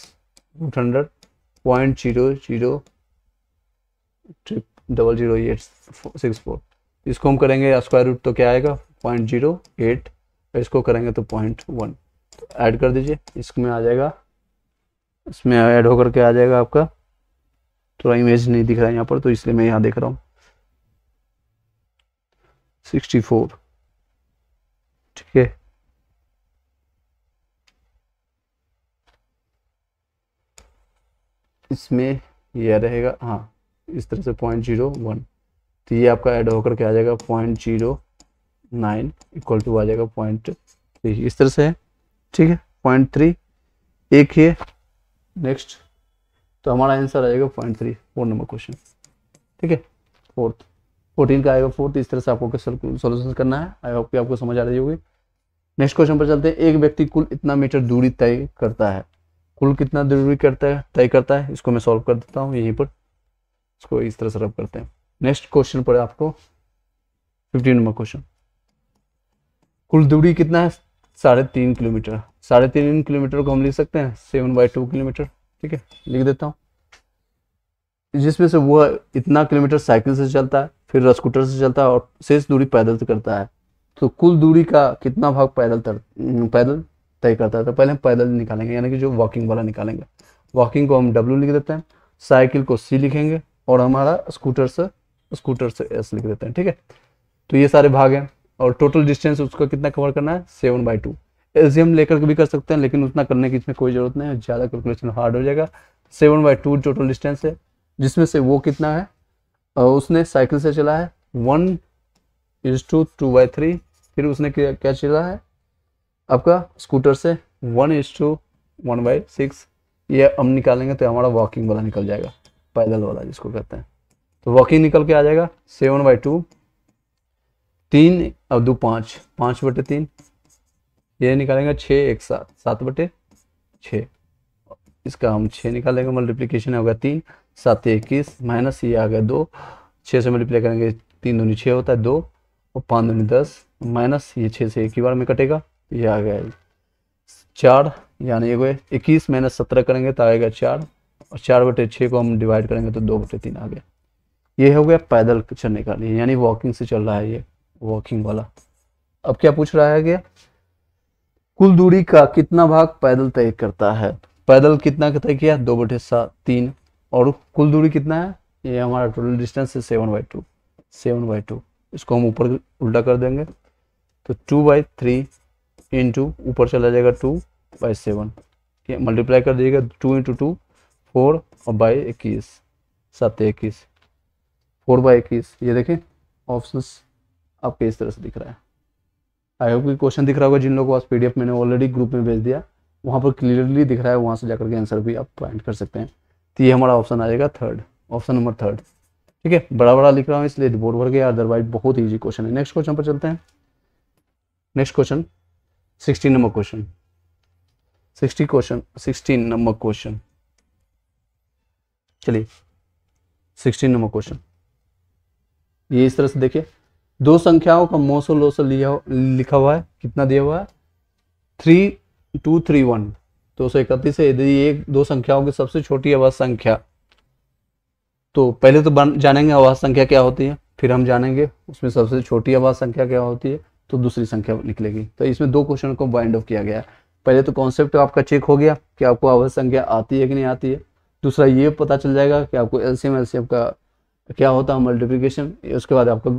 √100 0.00000864। इसको हम करेंगे स्क्वायर रूट तो क्या आएगा 0.08, इसको करेंगे तो 0.1। तो ऐड कर दीजिए, इसमें आ जाएगा, इसमें ऐड होकर के आ जाएगा आपका, थोड़ा इमेज नहीं दिख रहा है यहाँ पर तो इसलिए मैं यहाँ देख रहा हूँ 64। ठीक है, इसमें यह रहेगा, हाँ इस तरह से 0.01, तो ये आपका ऐड होकर के आ जाएगा 0.09 इक्वल टू आ जाएगा 0.3, इस तरह से है। ठीक है, 0.3 एक ही है। नेक्स्ट, तो हमारा आंसर आएगा 0.3, 4 नंबर क्वेश्चन। ठीक है, 14 का आएगा 4। इस तरह से आपको सोल्यूशन करना है। आई होप कि आपको समझ आ रही होगी। नेक्स्ट क्वेश्चन पर चलते हैं। एक व्यक्ति कुल इतना मीटर दूरी तय करता है, कुल कितना दूरी तय करता है, इसको मैं सॉल्व कर देता हूँ यहीं पर, इसको इस तरह से रब करते हैं। नेक्स्ट क्वेश्चन पर आपको 15 नंबर क्वेश्चन, कुल दूरी कितना है 3.5 किलोमीटर। 3.5 किलोमीटर को हम लिख सकते हैं 7/2 किलोमीटर। ठीक है, लिख देता हूँ, जिसमें से वह इतना किलोमीटर साइकिल से चलता है, फिर स्कूटर से चलता है और शेष दूरी पैदल से करता है। तो कुल दूरी का कितना भाग पैदल तय करता है। तो पहले हम पैदल निकालेंगे, यानी कि जो वॉकिंग वाला निकालेंगे। वॉकिंग को हम W लिख देते हैं, साइकिल को C लिखेंगे और हमारा स्कूटर से S लिख देते हैं। ठीक है, तो ये सारे भाग हैं और टोटल डिस्टेंस उसका कितना कवर करना है 7/2। एलसीएम लेकर के भी कर सकते हैं, लेकिन उतना करने की इसमें कोई जरूरत नहीं है, ज़्यादा कैलकुलेशन हार्ड हो जाएगा। 7/2 टोटल डिस्टेंस है, जिसमें से वो कितना है, उसने साइकिल से चला है 1:2/3, फिर उसने क्या चला है आपका स्कूटर से 1:1/6। ये हम निकालेंगे तो हमारा वॉकिंग वाला निकल जाएगा, पैदल वाला जिसको कहते हैं। तो वॉकिंग निकल के आ जाएगा 7/2, 3 और 2 5, 5/3। ये निकालेंगे 6 1 7, 7/6। इसका हम 6 निकालेंगे, मल्टीप्लीकेशन होगा 3, 7 21 माइनस ये आ गया 2, 6 से मल्टीप्लाई करेंगे 3 दूनी 6 होता है 2 और 5 दूनी 10 माइनस ये 6 से एक ही बार में कटेगा, ये आ गया 4, यानी ये 21 माइनस 17 करेंगे तो आएगा 4 और 4/6 को हम डिवाइड करेंगे तो 2/3 आ गया। ये हो गया पैदल चलने का, यानी वॉकिंग से चल रहा है ये वॉकिंग वाला। अब क्या पूछ रहा है, कुल दूरी का कितना भाग पैदल तय करता है। पैदल कितना तय किया 2/3, और कुल दूरी कितना है, ये हमारा टोटल डिस्टेंस है 7/2। इसको हम ऊपर उल्टा कर देंगे तो 2/3 इंटू ऊपर चला जाएगा 2/7, मल्टीप्लाई कर दीजिएगा 2 × 2 4 और बाई 21 7 21 4/21। ये देखें ऑप्शंस आपके इस तरह से दिख रहा है। आई होप कि क्वेश्चन दिख रहा होगा। जिन लोगों को पास PDF मैंने ऑलरेडी ग्रुप में भेज दिया, वहाँ पर क्लियरली दिख रहा है, वहाँ से जाकर के आंसर भी आप फाइंड कर सकते हैं। तो ये हमारा ऑप्शन आ जाएगा ऑप्शन नंबर 3। ठीक है, बड़ा लिख रहा हूँ इसलिए बोर्ड भर गया, अदरवाइज बहुत ईजी क्वेश्चन है। नेक्स्ट क्वेश्चन पर चलते हैं। Next question 16 number question, 16 number question. चलिए 16 नंबर क्वेश्चन, ये इस तरह से देखिए, दो संख्याओं का मोसो लिखा हुआ है, कितना दिया हुआ है 3231 231 है। यदि एक दो संख्याओं की सबसे छोटी अवश्य संख्या, तो पहले तो जानेंगे अवश्य संख्या क्या होती है, फिर हम जानेंगे उसमें सबसे छोटी अवश्य संख्या क्या होती है, तो दूसरी संख्या निकलेगी। तो इसमें दो क्वेश्चन को बाइंड ऑफ किया गया है। पहले तो कॉन्सेप्ट आपका चेक हो गया कि आपको अवश्य संख्या आती है कि नहीं आती है। दूसरा ये पता चल जाएगा कि आपको एलसीएम का क्या होता है, मल्टीप्लिकेशन, उसके बाद आपको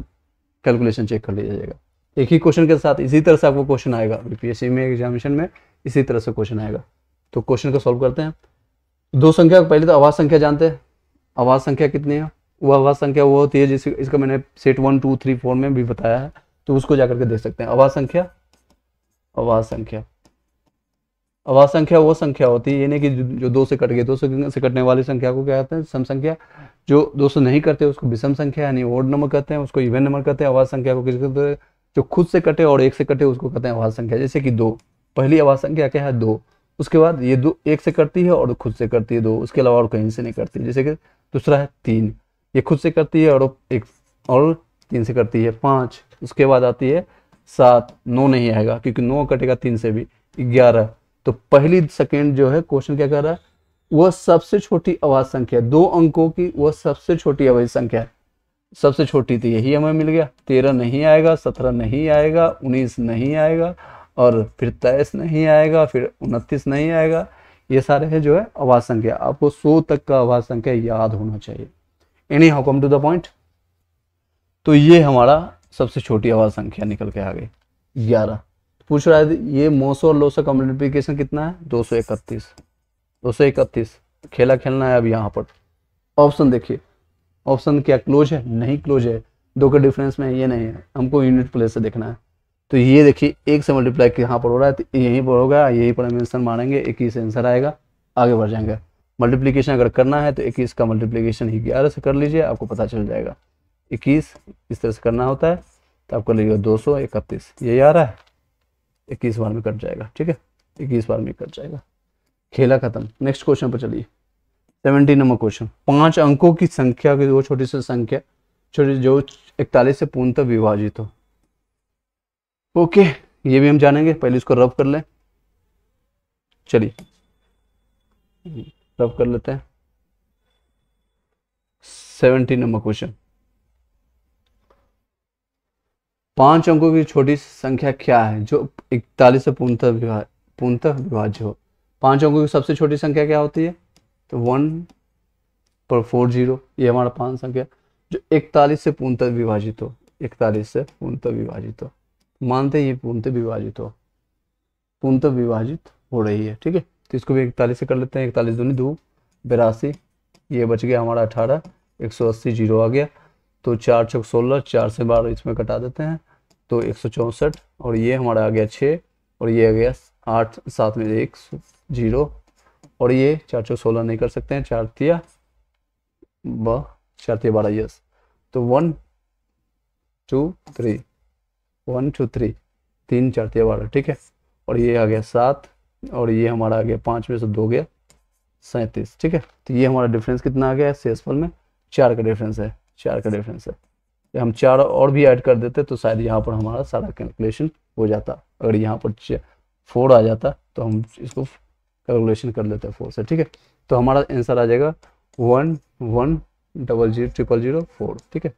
कैलकुलेशन चेक कर लिया जाएगा। एक ही क्वेश्चन के साथ इसी तरह से आपको क्वेश्चन आएगा बीपीएससी में, एग्जामिनेशन में इसी तरह से क्वेश्चन आएगा। तो क्वेश्चन को सॉल्व करते हैं। दो संख्या, पहले तो अवश्य संख्या जानते हैं। अवश्य संख्या कितनी है, वो अवश्य संख्या वो होती है जिस इसका मैंने सेट 1 2 3 4 में भी बताया है, तो उसको जाकर के देख सकते हैं। अवश्य संख्या वो संख्या होती है, ये नहीं कि जो 2 से कट गई, 2 से कटने वाली संख्या को क्या कहते हैं सम संख्या। जो 2 से नहीं करते उसको विषम संख्या यानी ओड नंबर कहते हैं, उसको इवन नंबर कहते हैं। अवश्य संख्या को किस कहते हैं, जो खुद से कटे और 1 से कटे उसको कहते हैं अवश्य संख्या। जैसे कि 2, पहली अवश्य संख्या क्या है 2, उसके बाद ये 2 1 से करती है और खुद से करती है 2, उसके अलावा और कहीं से नहीं करती। जैसे कि दूसरा है 3, ये खुद से करती है और 1 और 3 से करती है 5, उसके बाद आती है 7, 9 नहीं आएगा क्योंकि 9 कटेगा 3 से भी, 11, तो पहली सेकेंड जो है क्वेश्चन क्या कर रहा है, वह सबसे छोटी अभाज्य संख्या, 2 अंकों की वह सबसे छोटी अभाज्य संख्या है, सबसे छोटी थी, यही हमें मिल गया। 13 नहीं आएगा, 17 नहीं आएगा, 19 नहीं आएगा, और फिर 23 नहीं आएगा, फिर 29 नहीं आएगा। ये सारे है जो है अभाज्य संख्या। आपको 100 तक का अभाज्य संख्या याद होना चाहिए। Anyhow come to the point. तो ये हमारा सबसे छोटी अभाज्य संख्या निकल के आ गई 11। पूछ रहा है ये मोसो और लोसो का मल्टीप्लिकेशन कितना है, 231। 231 खेला खेलना है अब यहाँ पर। ऑप्शन देखिए, ऑप्शन क्या क्लोज है, नहीं क्लोज है, 2 के डिफरेंस में ये नहीं है, हमको यूनिट प्लेस से देखना है। तो ये देखिए 1 से मल्टीप्लाई यहाँ पर हो रहा है, तो यहीं पर होगा, यहीं पर हम आंसर मानेंगे, 21 आंसर आएगा, आगे बढ़ जाएंगे। मल्टीप्लिकेशन अगर करना है तो 21 का मल्टीप्लिकेशन 11 से कर लीजिए, आपको पता चल जाएगा। 21 इस तरह से करना होता है, तो आप कर लीजिएगा 231, यही आ रहा है, 21 बार में कट जाएगा। ठीक है, 21 बार में कट जाएगा, खेला खत्म। नेक्स्ट क्वेश्चन पर चलिए, 17 नंबर क्वेश्चन। 5 अंकों की संख्या की वो छोटी सी संख्या, छोटी जो 41 से पूर्णतः विभाजित हो। ओके, ये भी हम जानेंगे, पहले इसको रब कर लें। चलिए रब कर लेते हैं। 17 नंबर क्वेश्चन, 5 अंकों की छोटी संख्या क्या है जो 41 से पूर्णतः विभाज्य हो। 5 अंकों की सबसे छोटी संख्या क्या होती है, तो 1/40, ये हमारा 5 संख्या जो 41 से पूर्णतः विभाजित हो। 41 से पूर्णतः विभाजित हो, मानते हैं ये पूर्णतः विभाजित हो, पूर्णतः विभाजित हो रही है। ठीक है, तो इसको भी 41 से कर लेते हैं। 41 दूनी 2, 82, ये बच गया हमारा 18, 180 जीरो आ गया, तो 4 चौक 16, 4 से 12 इसमें कटा देते हैं, तो 164, और ये हमारा आ गया 6, और ये आ गया 8, 7 में 1 0, और ये 4 चौक 16 नहीं कर सकते हैं, 4 तिया 12, यस, तो 1 2 3, 1 2 3, 3 4 तिया 12। ठीक है, और ये आ गया 7, और ये हमारा आ गया 5 में से 2 गया 37। ठीक है, तो ये हमारा डिफरेंस कितना आ गया है, शेषफल में 4 का डिफरेंस है, 4 का डिफरेंस है। हम 4 और भी ऐड कर देते तो शायद यहाँ पर हमारा सारा कैलकुलेशन हो जाता। अगर यहाँ पर 4 आ जाता तो हम इसको कैलकुलेशन कर लेते हैं 4 से। ठीक है, तो हमारा आंसर आ जाएगा 1 1 0 0 0 0 4। ठीक है,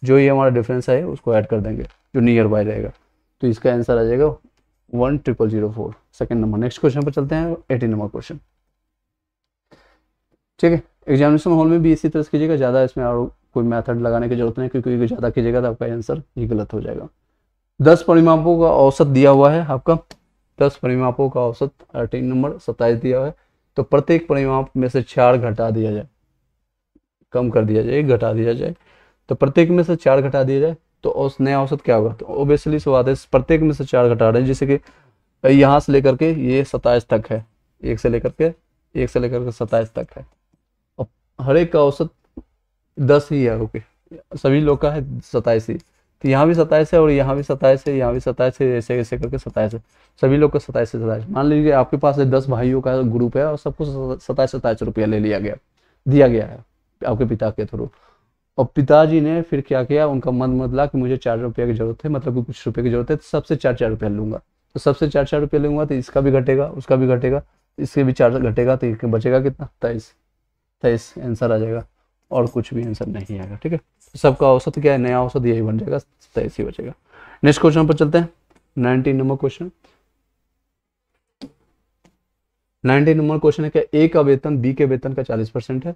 जो ये हमारा डिफरेंस है उसको ऐड कर देंगे जो नियर बाय रहेगा, तो इसका आंसर आ जाएगा 1 0 0 4। Second number. नेक्स्ट क्वेश्चन पर चलते हैं, 18 नंबर क्वेश्चन। ठीक है, एग्जामिनेशन हॉल में भी इसी तरह से कीजिएगा, ज़्यादा इसमें और कोई मेथड लगाने की जरूरत नहीं, क्योंकि ज़्यादा कीजिएगा तो आपका आंसर ही गलत हो जाएगा। 10 परिमापों का औसत दिया हुआ है आपका, 10 परिमापों का औसत 18 नंबर 27 दिया हुआ है, तो प्रत्येक परिमाप में से 4 घटा दिया जाए, कम कर दिया जाए, घटा दिया जाए, तो प्रत्येक में से 4 घटा दिया जाए तो नया औसत क्या होगा, तो ओबियसली सी बात है प्रत्येक में से 4 घटा रहे हैं, जैसे कि यहाँ से लेकर के ये 27 तक है, 1 से लेकर के 27 तक है, और हर एक का औसत 10 ही है। ओके, सभी लोग का है 27 ही, तो यहाँ भी 27 है, और यहाँ भी 27 है, यहाँ भी 27 है, ऐसे ऐसे करके 27 है, सभी लोग का 27 से 27। मान लीजिए आपके पास 10 भाइयों का ग्रुप है और सबको 27 रुपया ले लिया गया, दिया गया है आपके पिता के थ्रू, और पिताजी ने फिर क्या किया, उनका मन बदला कि मुझे 4 रुपये की जरूरत है, मतलब कि कुछ रुपये की जरूरत है, तो सबसे 4 रुपया लूंगा, तो सबसे 4 रुपये लूंगा, तो इसका भी घटेगा, उसका भी घटेगा, इसके भी 4 घटेगा, तो बचेगा कितना, 23 आंसर आ जाएगा, और कुछ भी आंसर नहीं आएगा। ठीक है, सबका औसत क्या है, नया औसत यही बन जाएगा, 23 ही बचेगा। नेक्स्ट क्वेश्चन पर चलते हैं, 19 नंबर क्वेश्चन। 19 नंबर क्वेश्चन है क्या ए का वेतन बी के वेतन का 40% है,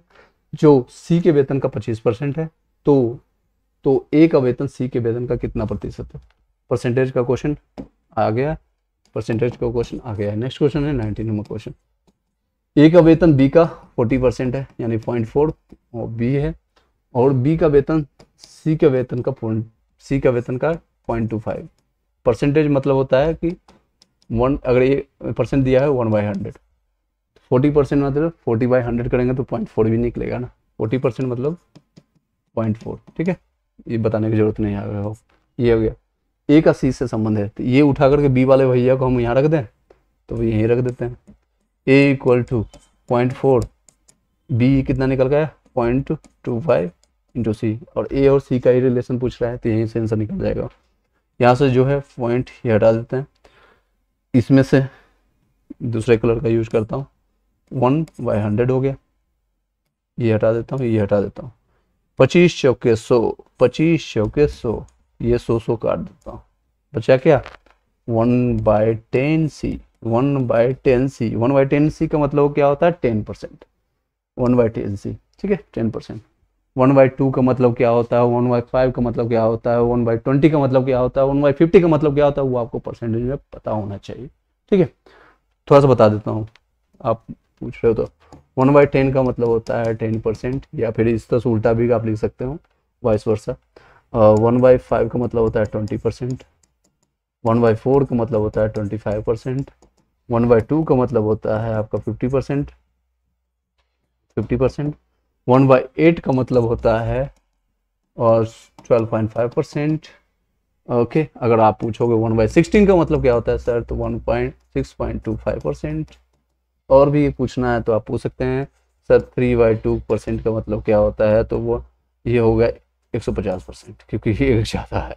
जो सी के वेतन का 25% है, तो ए का वेतन सी के वेतन का कितना प्रतिशत है। परसेंटेज का क्वेश्चन आ गया, परसेंटेज का क्वेश्चन आ गया है। नेक्स्ट क्वेश्चन है 19 नंबर क्वेश्चन। ए का वेतन बी का 40% है, यानी 0.4 और बी है, और बी का वेतन सी के वेतन का 0.25। परसेंटेज मतलब होता है कि 1, अगर ये परसेंट दिया है 1/100, 40% मतलब 40/100 करेंगे तो 0.4 भी निकलेगा ना, 40% मतलब 0.4। ठीक है, ये बताने की जरूरत नहीं आ रहा हो। ये हो गया ए का सी से संबंध है, तो ये उठा करके बी वाले भैया को हम यहाँ रख दें तो यहीं रख देते हैं, ए इक्वल टू 0.4, बी कितना निकल गया 0.25 इंटू सी, और ए और सी का ही रिलेशन पूछ रहा है, तो यहीं से आंसर निकल जाएगा। यहाँ से जो है पॉइंट ये हटा देते हैं, इसमें से दूसरे कलर का यूज करता हूँ। 1/100 हो गया, ये हटा देता हूँ, ये हटा देता हूँ। 25 चौके 100, 25 चौके 100, ये 100 काट देता हूँ। बचा क्या? 1/10c, 1/10c, 1/10c का मतलब क्या होता है? 10%, 1/10c, ठीक है, 10%। 1/2 का मतलब क्या होता है? 1/5 का मतलब क्या होता है? 1/20 का मतलब क्या होता है? 1/50 का मतलब क्या होता है? वो आपको परसेंटेज में पता होना चाहिए, ठीक है। थोड़ा सा बता देता हूँ, आप पूछ रहे हो तो। 1/10 का मतलब होता है 10%, या फिर इस तरह से उल्टा भी आप लिख सकते हो, वाइस वर्सा। 1/5 का मतलब होता है 20%, 1/4 का मतलब होता है 25%, 1/2 का मतलब होता है आपका 50%, 1/8 का मतलब होता है और 12.5%। ओके, अगर आप पूछोगे 1/16 का मतलब क्या होता है सर, तो 6.25%। और भी पूछना है तो आप पूछ सकते हैं सर 3/2% का मतलब क्या होता है, तो वो ये होगा 150%, क्योंकि ये एक ज़्यादा है,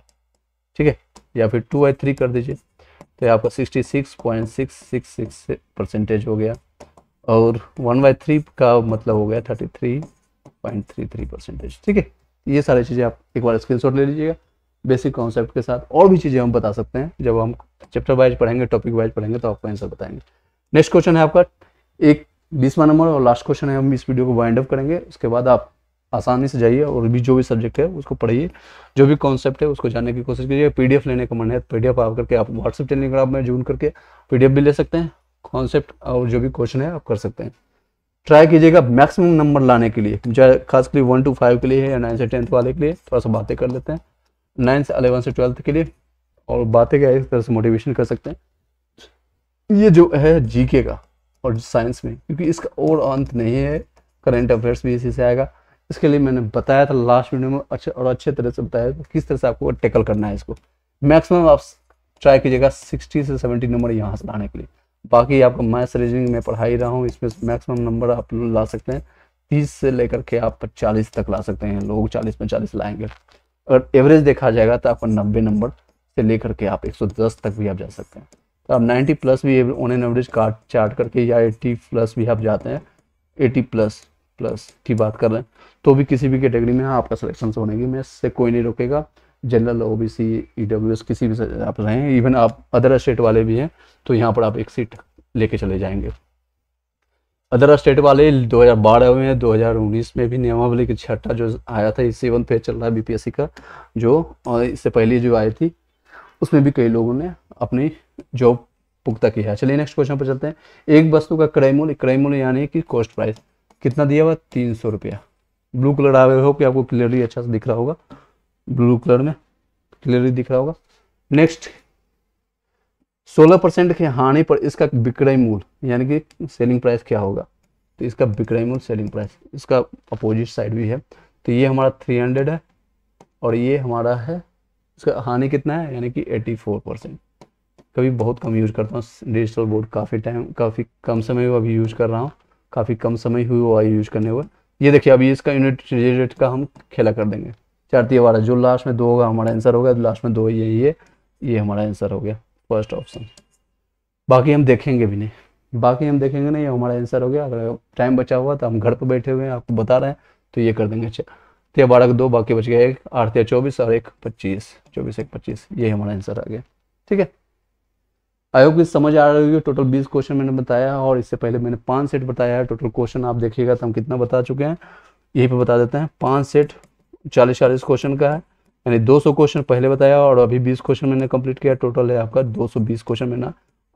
ठीक है। या फिर 2/3 कर दीजिए, तो ये आपका 66.666% हो गया। और 1/3 का मतलब हो गया 33.33%, ठीक है। ये सारी चीज़ें आप एक बार स्क्रीनशॉट ले लीजिएगा बेसिक कॉन्सेप्ट के साथ। और भी चीज़ें हम बता सकते हैं, जब हम चैप्टर वाइज पढ़ेंगे, टॉपिक वाइज पढ़ेंगे, तो आपको आंसर बताएंगे। नेक्स्ट क्वेश्चन है आपका एक 20वां नंबर और लास्ट क्वेश्चन है, हम इस वीडियो को वाइंड अप करेंगे। उसके बाद आप आसानी से जाइए और भी जो भी सब्जेक्ट है उसको पढ़िए, जो भी कॉन्सेप्ट है उसको जानने की कोशिश कीजिए। पीडीएफ लेने का मन है, पीडीएफ आप करके आप व्हाट्सएप टेलीग्राम में ज्वाइन करके पीडीएफ भी ले सकते हैं। कॉन्सेप्ट और जो भी क्वेश्चन है आप कर सकते हैं। ट्राई कीजिएगा मैक्सिमम नंबर लाने के लिए, चाहे खासकर 1 to 5 के लिए है या 9 से 10th वाले के लिए। थोड़ा सा बातें कर लेते हैं 9 से 11 से 12th के लिए, और बातें क्या इस तरह से मोटिवेशन कर सकते हैं। ये जो है जीके का और साइंस में, क्योंकि इसका और अंत नहीं है, करंट अफेयर्स भी इसी से आएगा। इसके लिए मैंने बताया था लास्ट वीडियो में, अच्छे तरह से बताया था किस तरह से आपको टैकल करना है इसको। मैक्सिमम आप ट्राई कीजिएगा 60 से 70 नंबर यहाँ से लाने के लिए। बाकी आपका मैथ्स रीजनिंग में पढ़ा ही रहा हूँ, इसमें मैक्सिमम नंबर आप ला सकते हैं 30 से लेकर के आप 40 तक ला सकते हैं। लोग 40-45 लाएंगे। अगर एवरेज देखा जाएगा तो आपका 90 नंबर से लेकर के आप 110 तक भी आप जा सकते हैं। तो आप 90 प्लस भी ऑन एन एवरेज चार्ट करके, या 80 प्लस भी आप जाते हैं, 80 प्लस की बात कर रहे हैं, तो भी किसी भी कैटेगरी में आपका सिलेक्शन होने की में से कोई नहीं रोकेगा। जनरल, ओबीसी, ईडब्ल्यूएस, किसी भी से आप रहें, इवन आप अदर स्टेट वाले भी हैं, तो यहाँ पर आप एक सीट लेके चले जाएंगे। अदर स्टेट वाले 2012 में, 2019 में भी नियमावली की छठा जो आया था, 7th फेज चल रहा है बीपीएससी का, जो और इससे पहले जो आई थी, उसमें भी कई लोगों ने अपनी जॉब पुख्ता की है। चलिए नेक्स्ट क्वेश्चन पर चलते हैं। एक वस्तु का क्रय मूल्य यानी कि कॉस्ट प्राइस कितना दिया हुआ? 300 रुपया। ब्लू कलर आ रहे हो कि आपको क्लियरली अच्छा से दिख रहा होगा, ब्लू कलर में क्लियरली दिख रहा होगा। नेक्स्ट, 16% की हानि पर इसका विक्रय मूल्य यानी कि सेलिंग प्राइस क्या होगा? तो इसका विक्रय मूल्य, सेलिंग प्राइस, इसका अपोजिट साइड भी है। तो ये हमारा 300 है और ये हमारा है, इसका हानि कितना है यानी कि 84%। कभी बहुत कम यूज करता हूँ डिजिटल बोर्ड, काफ़ी कम समय हुआ अभी यूज कर रहा हूँ, काफ़ी कम समय हुआ यूज करने हुआ। ये देखिए अभी इसका यूनिट रेट का हम खेला कर देंगे। 4×3 जो लास्ट में 2 होगा हमारा आंसर होगा, लास्ट में 2 ये हमारा आंसर हो गया, फर्स्ट ऑप्शन। बाकी हम देखेंगे भी नहीं, ये हमारा आंसर हो गया। अगर टाइम बचा हुआ तो हम घर पर बैठे हुए हैं, आपको बता रहे हैं, तो ये कर देंगे। 3×12 का 2, बाकी बच गया 1, 8×3 = 24 और 1 25, 24 1 25, ये हमारा आंसर आ गया, ठीक है। आई होप कि समझ आ रही होगी। टोटल 20 क्वेश्चन मैंने बताया, और इससे पहले मैंने 5 सेट बताया है। टोटल क्वेश्चन आप देखिएगा तो हम कितना बता चुके हैं, यहीं पे बता देते हैं। 5 सेट 40 क्वेश्चन का है, यानी 200 क्वेश्चन पहले बताया, और अभी 20 क्वेश्चन मैंने कंप्लीट किया। टोटल है आपका 220 क्वेश्चन मैंने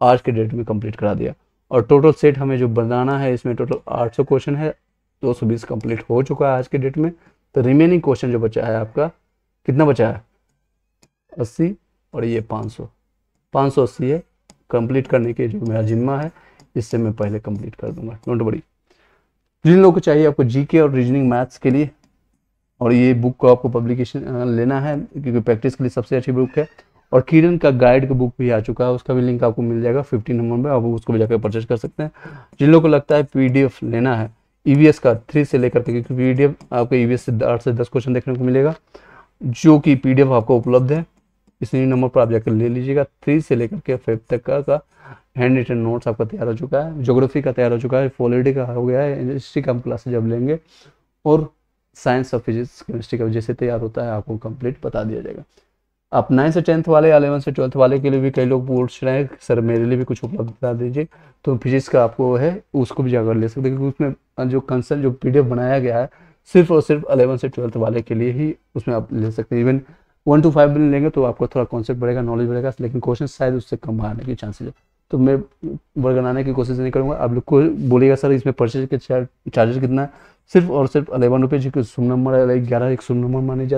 आज के डेट में कंप्लीट करा दिया। और टोटल सेट हमें जो बनाना है, इसमें टोटल 800 क्वेश्चन है, 220 कंप्लीट हो चुका है आज के डेट में। तो रिमेनिंग क्वेश्चन जो बचा है आपका, कितना बचा है? 80, और ये 580 है। कंप्लीट करने के जो मेरा जिम्मा है, इससे मैं पहले कंप्लीट कर दूंगा, डोंट वरी। जिन लोगों को चाहिए आपको जीके और रीजनिंग मैथ्स के लिए, और ये बुक को आपको पब्लिकेशन लेना है, क्योंकि प्रैक्टिस के लिए सबसे अच्छी बुक है। और किरण का गाइड का बुक भी आ चुका है, उसका भी लिंक आपको मिल जाएगा 15 नंबर में, आप उसको भी जाकर परचेज कर सकते हैं। जिन लोगों को लगता है पीडीएफ लेना है ईवीएस का 3 से लेकर के, क्योंकि पीडीएफ आपको ईवीएस से 8 से 10 क्वेश्चन देखने को मिलेगा, जो कि पीडीएफ आपको उपलब्ध है इसी नंबर पर आप जाकर ले लीजिएगा। 3 से लेकर के 5 तक का हैंड रिटन नोट्स आपका तैयार हो चुका है, ज्योग्राफी का तैयार हो चुका है, पॉलिटी का हो गया है, हिस्ट्री का हम क्लास जब लेंगे, और साइंस और फिजिक्स केमिस्ट्री का जैसे तैयार होता है आपको कंप्लीट बता दिया जाएगा। आप 9 से 10th वाले, 11 से 12th वाले के लिए भी कई लोग पूछ रहे हैं सर मेरे लिए भी कुछ उपलब्ध बता दीजिए, तो फिजिक्स का आपको है उसको भी जाकर ले सकते हैं, क्योंकि उसमें जो कंसर्न जो PDF बनाया गया है सिर्फ और सिर्फ 11 से 12th वाले के लिए ही उसमें आप ले सकते हैं। इवन 1 to 5 भी लेंगे तो आपको थोड़ा कॉन्सेप्ट बढ़ेगा, नॉलेज बढ़ेगा, लेकिन क्वेश्चन शायद उससे कम आने की चांसेस है। तो मैं बनाने की कोशिश नहीं करूँगा। आप लोग को बोलिएगा सर इसमें परचेज के चार्जेस कितना है, सिर्फ और सिर्फ 11 रुपये, जो कि सुम नंबर 11 एक सुम नंबर मानी जाती है।